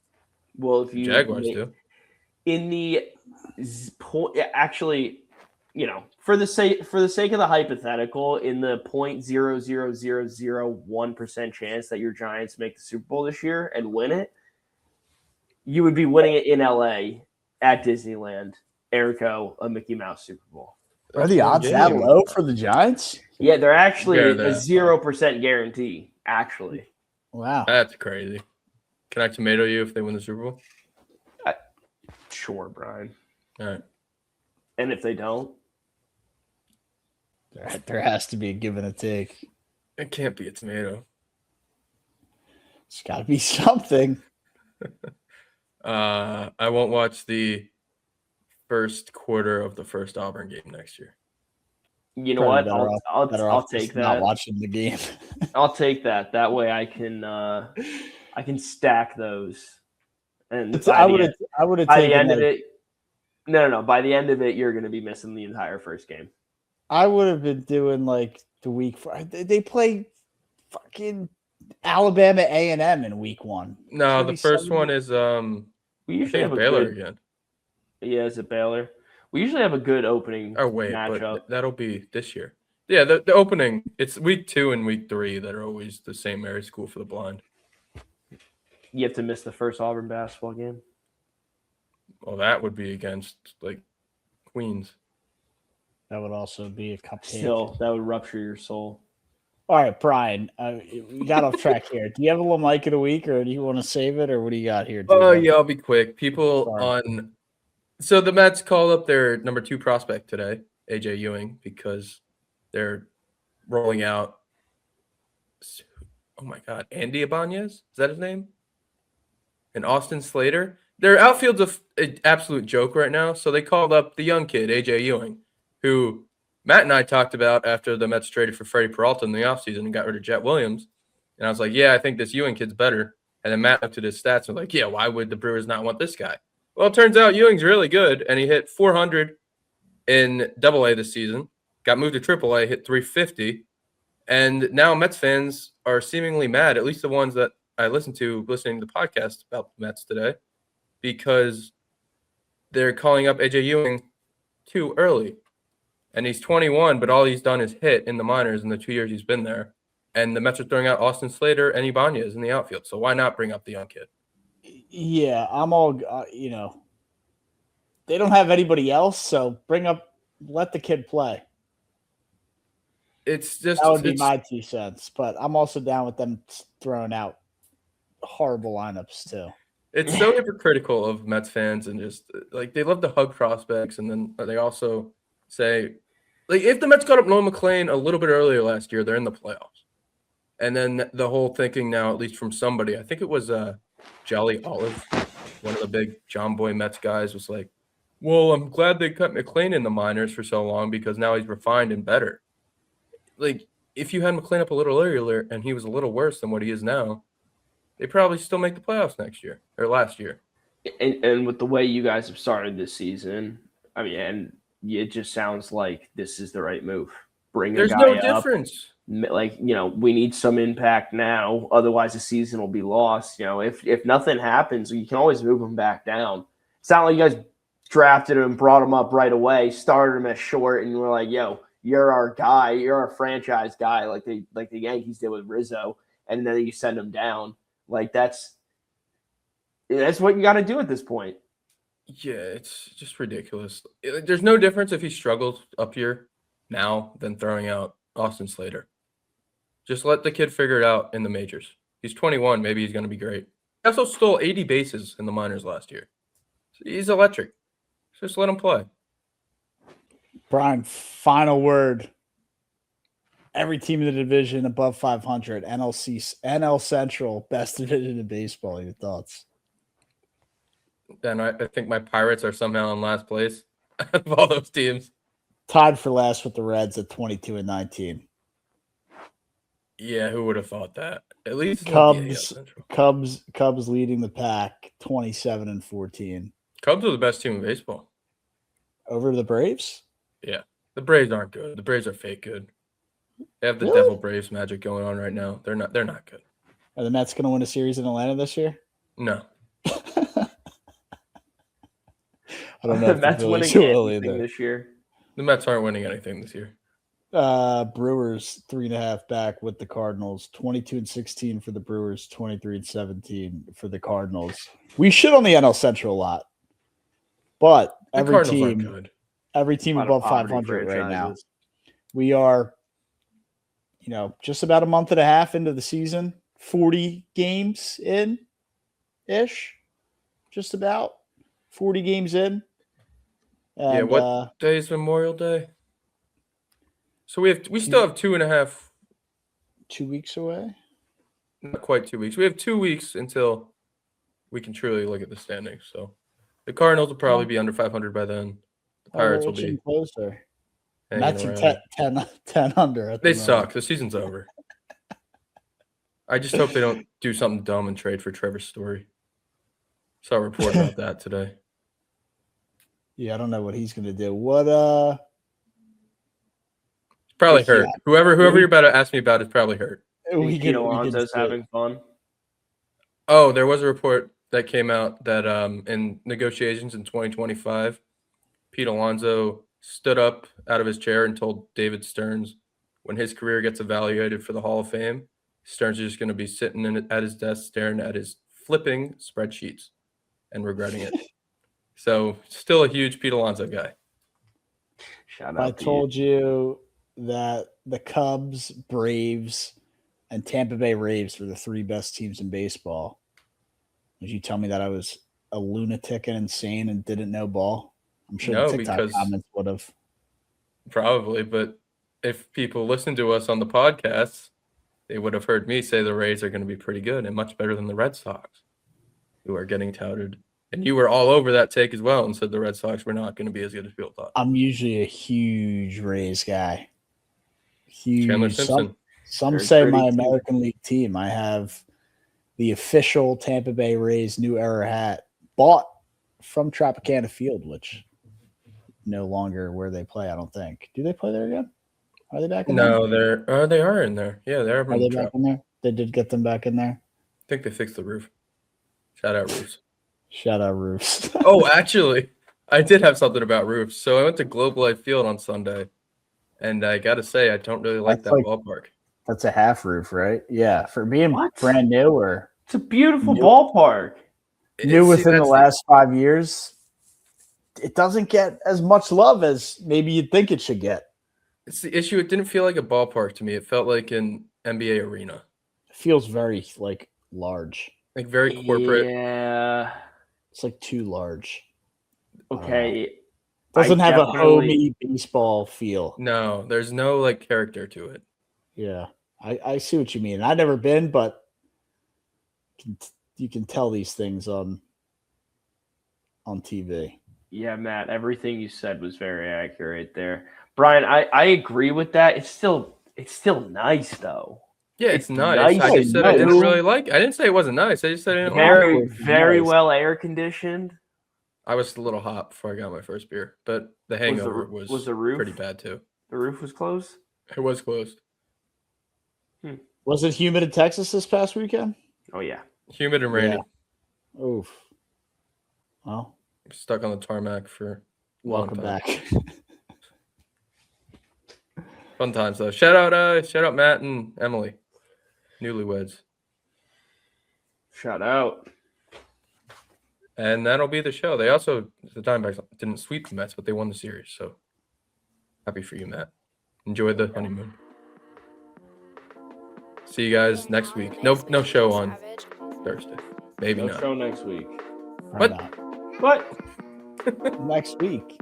[SPEAKER 5] Well, if you
[SPEAKER 1] Jaguars do.
[SPEAKER 5] In the actually, for the sake of the hypothetical, in the 0.00001% chance that your Giants make the Super Bowl this year and win it, you would be winning it in LA at Disneyland, ergo a Mickey Mouse Super Bowl.
[SPEAKER 4] Are the odds that low for the Giants?
[SPEAKER 5] Yeah, they're actually a 0% guarantee. Actually,
[SPEAKER 4] wow,
[SPEAKER 1] that's crazy. Can I tomato you if they win the Super Bowl?
[SPEAKER 5] Sure, Brian.
[SPEAKER 1] All right.
[SPEAKER 5] And if they don't,
[SPEAKER 4] there has to be a give and a take.
[SPEAKER 1] It can't be a tomato.
[SPEAKER 4] It's got to be something.
[SPEAKER 1] I won't watch the first quarter of the first Auburn game next year.
[SPEAKER 5] You know what? I'll take that.
[SPEAKER 4] Not watching the game.
[SPEAKER 5] I'll take that. That way, I can stack those. And
[SPEAKER 4] I would have.
[SPEAKER 5] By the end of it, no. By the end of it, you're going to be missing the entire first game.
[SPEAKER 4] I would have been doing like the week. They play fucking Alabama A&M in week 1.
[SPEAKER 1] No, the first one is
[SPEAKER 5] we usually have
[SPEAKER 1] Baylor
[SPEAKER 5] good,
[SPEAKER 1] again.
[SPEAKER 5] Yeah, is it Baylor? We usually have a good opening.
[SPEAKER 1] Oh wait,
[SPEAKER 5] matchup.
[SPEAKER 1] But that'll be this year. Yeah, the opening. It's week 2 and week 3 that are always the St. Mary's School for the Blind.
[SPEAKER 5] You have to miss the first Auburn basketball game.
[SPEAKER 1] Well, that would be against like Queens.
[SPEAKER 4] That would also be a cupcake.
[SPEAKER 5] Still, that would rupture your soul.
[SPEAKER 4] All right, Brian, we got off track here. Do you have a LaMike of the week, or do you want to save it, or what do you got here?
[SPEAKER 1] Oh, yeah, I'll be quick. So the Mets called up their number 2 prospect today, AJ Ewing, because they're rolling out. Oh my God, Andy Ibanez? Is that his name? And Austin Slater. Their outfield's an absolute joke right now. So they called up the young kid, AJ Ewing, who Matt and I talked about after the Mets traded for Freddie Peralta in the offseason and got rid of Jet Williams. And I was like, yeah, I think this Ewing kid's better. And then Matt looked at his stats and was like, yeah, why would the Brewers not want this guy? Well, it turns out Ewing's really good, and he hit 400 in AA this season, got moved to AAA, hit 350, and now Mets fans are seemingly mad, at least the ones that I listening to the podcast about the Mets today, because they're calling up AJ Ewing too early. And he's 21, but all he's done is hit in the minors in the 2 years he's been there. And the Mets are throwing out Austin Slater and Ibanez in the outfield. So why not bring up the young kid?
[SPEAKER 4] Yeah, I'm all, they don't have anybody else, so let the kid play.
[SPEAKER 1] It's just
[SPEAKER 4] that would be my 2 cents, but I'm also down with them throwing out horrible lineups too.
[SPEAKER 1] It's so hypocritical of Mets fans, and just like they love to hug prospects, and then they also say, like, if the Mets got up Noah McLean a little bit earlier last year, they're in the playoffs. And then the whole thinking now, at least from somebody, I think it was Jolly Olive, one of the big John Boy Mets guys, was like, well, I'm glad they cut McLean in the minors for so long because now he's refined and better. Like, if you had McLean up a little earlier and he was a little worse than what he is now, they probably still make the playoffs next year or last year.
[SPEAKER 5] And with the way you guys have started this season, I mean, and it just sounds like this is the right move. Bring
[SPEAKER 1] There's
[SPEAKER 5] a guy
[SPEAKER 1] no
[SPEAKER 5] up.
[SPEAKER 1] difference.
[SPEAKER 5] we need some impact now. Otherwise, the season will be lost. If nothing happens, you can always move him back down. It's not like you guys drafted him and brought him up right away, started him at short, and we're like, yo, you're our guy. You're our franchise guy, like the Yankees did with Rizzo. And then you send him down. Like, that's what you got to do at this point.
[SPEAKER 1] Yeah, it's just ridiculous. There's no difference if he struggles up here now than throwing out Austin Slater. Just let the kid figure it out in the majors. He's 21. Maybe he's going to be great. He also stole 80 bases in the minors last year. So he's electric. Just let him play.
[SPEAKER 4] Brian, final word. Every team in the division above 500, NL Central, best division in baseball. Your thoughts?
[SPEAKER 1] And I think my Pirates are somehow in last place of all those teams.
[SPEAKER 4] Tied for last with the Reds at 22-19.
[SPEAKER 1] Yeah, who would have thought that? At least
[SPEAKER 4] Cubs leading the pack, 27-14.
[SPEAKER 1] Cubs are the best team in baseball.
[SPEAKER 4] Over the Braves?
[SPEAKER 1] Yeah. The Braves aren't good. The Braves are fake good. They have the
[SPEAKER 4] Really?
[SPEAKER 1] Devil Braves magic going on right now. They're not good.
[SPEAKER 4] Are the Mets going to win a series in Atlanta this year?
[SPEAKER 1] No.
[SPEAKER 4] I don't know
[SPEAKER 5] The
[SPEAKER 4] if
[SPEAKER 5] Mets
[SPEAKER 4] the
[SPEAKER 5] winning
[SPEAKER 4] Phillies will
[SPEAKER 5] anything
[SPEAKER 4] either.
[SPEAKER 5] this year.
[SPEAKER 1] The Mets aren't winning anything this year.
[SPEAKER 4] Brewers 3.5 back with the Cardinals, 22-16 for the Brewers, 23-17 for the Cardinals. We shit on the NL Central a lot, but
[SPEAKER 1] The
[SPEAKER 4] every
[SPEAKER 1] Cardinals aren't
[SPEAKER 4] team
[SPEAKER 5] A lot of
[SPEAKER 4] above
[SPEAKER 5] poverty
[SPEAKER 4] 500 right now.
[SPEAKER 5] franchises.
[SPEAKER 4] We are, just about a month and a half into the season, 40 games in ish, just about 40 games in. And,
[SPEAKER 1] Yeah, what day is Memorial Day? So we still have 2.5,
[SPEAKER 4] 2 weeks away.
[SPEAKER 1] not quite 2 weeks. We have 2 weeks until we can truly look at the standings. So the Cardinals will probably be under 500 by then. The Pirates will be
[SPEAKER 4] closer.
[SPEAKER 1] hanging
[SPEAKER 4] Mets are
[SPEAKER 1] around.
[SPEAKER 4] 10 under. At the
[SPEAKER 1] They
[SPEAKER 4] moment.
[SPEAKER 1] suck. The season's over. I just hope they don't do something dumb and trade for Trevor Story. Saw a report about that today.
[SPEAKER 4] Yeah, I don't know what he's going to do. What
[SPEAKER 1] Probably
[SPEAKER 4] Yeah.
[SPEAKER 1] hurt. Whoever you're about to ask me about is probably hurt.
[SPEAKER 5] Pete Alonso's having fun.
[SPEAKER 1] Oh, there was a report that came out that in negotiations in 2025, Pete Alonso stood up out of his chair and told David Stearns when his career gets evaluated for the Hall of Fame, Stearns is just going to be sitting at his desk staring at his flipping spreadsheets and regretting it. So still a huge Pete Alonso guy.
[SPEAKER 5] Shout out
[SPEAKER 4] I
[SPEAKER 5] Pete.
[SPEAKER 4] told you that the Cubs, Braves, and Tampa Bay Rays were the three best teams in baseball. Did you tell me that I was a lunatic and insane and didn't know ball? I'm sure
[SPEAKER 1] No,
[SPEAKER 4] the TikTok
[SPEAKER 1] because
[SPEAKER 4] comments would have.
[SPEAKER 1] probably, but if people listen to us on the podcast, they would have heard me say the Rays are going to be pretty good and much better than the Red Sox, who are getting touted. And you were all over that take as well and said the Red Sox were not going to be as good as people thought.
[SPEAKER 4] I'm usually a huge Rays guy.
[SPEAKER 1] Chandler
[SPEAKER 4] Huge.
[SPEAKER 1] Simpson.
[SPEAKER 4] Some
[SPEAKER 5] Very
[SPEAKER 4] say
[SPEAKER 5] pretty
[SPEAKER 4] my
[SPEAKER 5] team.
[SPEAKER 4] American League team. I have the official Tampa Bay Rays New Era hat bought from Tropicana Field, which no longer where they play, I don't think. Do they play there again? Are they back in
[SPEAKER 1] No,
[SPEAKER 4] there?
[SPEAKER 1] they are in there. Yeah, they are.
[SPEAKER 4] Are they back in there? They did get them back in there.
[SPEAKER 1] I think they fixed the roof. Shout out roofs.
[SPEAKER 4] Shout out roofs.
[SPEAKER 1] Oh, actually, I did have something about roofs. So I went to Globe Life Field on Sunday, and I got to say, I don't really like
[SPEAKER 4] That's
[SPEAKER 1] that
[SPEAKER 4] like-
[SPEAKER 1] ballpark.
[SPEAKER 4] That's a half roof, right? Yeah. For being
[SPEAKER 5] What?
[SPEAKER 4] brand new or
[SPEAKER 5] It's a beautiful
[SPEAKER 4] New-
[SPEAKER 5] ballpark.
[SPEAKER 4] new
[SPEAKER 1] See,
[SPEAKER 4] within the
[SPEAKER 1] that's
[SPEAKER 4] last 5 years, it doesn't get as much love as maybe you'd think it should get.
[SPEAKER 1] It's the issue. It didn't feel like a ballpark to me. It felt like an NBA arena,
[SPEAKER 4] It feels very large.
[SPEAKER 1] like very corporate.
[SPEAKER 5] Yeah.
[SPEAKER 4] It's like too large.
[SPEAKER 5] Okay.
[SPEAKER 4] Doesn't
[SPEAKER 5] I
[SPEAKER 4] have a
[SPEAKER 5] definitely-
[SPEAKER 4] homey baseball feel.
[SPEAKER 1] No, there's no like character to it.
[SPEAKER 4] Yeah, I see what you mean. I've never been, but you can tell these things on TV.
[SPEAKER 5] Yeah, Matt, everything you said was very accurate there. Brian, I agree with that. It's still nice though.
[SPEAKER 1] Yeah,
[SPEAKER 5] It's
[SPEAKER 1] it's nice.
[SPEAKER 5] nice
[SPEAKER 1] I just said I didn't
[SPEAKER 5] too.
[SPEAKER 1] really like. I didn't say it wasn't nice. I just said I didn't like.
[SPEAKER 5] Very,
[SPEAKER 4] Nice.
[SPEAKER 5] very well air conditioned.
[SPEAKER 1] I was a little hot before I got my first beer, but the hangover was
[SPEAKER 5] the roof?
[SPEAKER 1] pretty bad too.
[SPEAKER 5] The roof was closed.
[SPEAKER 1] It was closed.
[SPEAKER 4] Was it humid in Texas this past weekend?
[SPEAKER 5] Oh yeah.
[SPEAKER 1] Humid and rainy.
[SPEAKER 4] Yeah. Oof. Well,
[SPEAKER 1] Stuck on the tarmac for a long
[SPEAKER 4] welcome
[SPEAKER 1] time.
[SPEAKER 4] back.
[SPEAKER 1] Fun times though. Shout out Matt and Emily, newlyweds.
[SPEAKER 5] Shout out.
[SPEAKER 1] And that'll be the show. They also, the Diamondbacks didn't sweep the Mets, but they won the series. So happy for you, Matt. Enjoy the honeymoon. See you guys next week. No show on Thursday. Maybe
[SPEAKER 5] No
[SPEAKER 1] not.
[SPEAKER 5] show next week.
[SPEAKER 4] Probably
[SPEAKER 1] What?
[SPEAKER 4] not.
[SPEAKER 5] What?
[SPEAKER 4] Next week.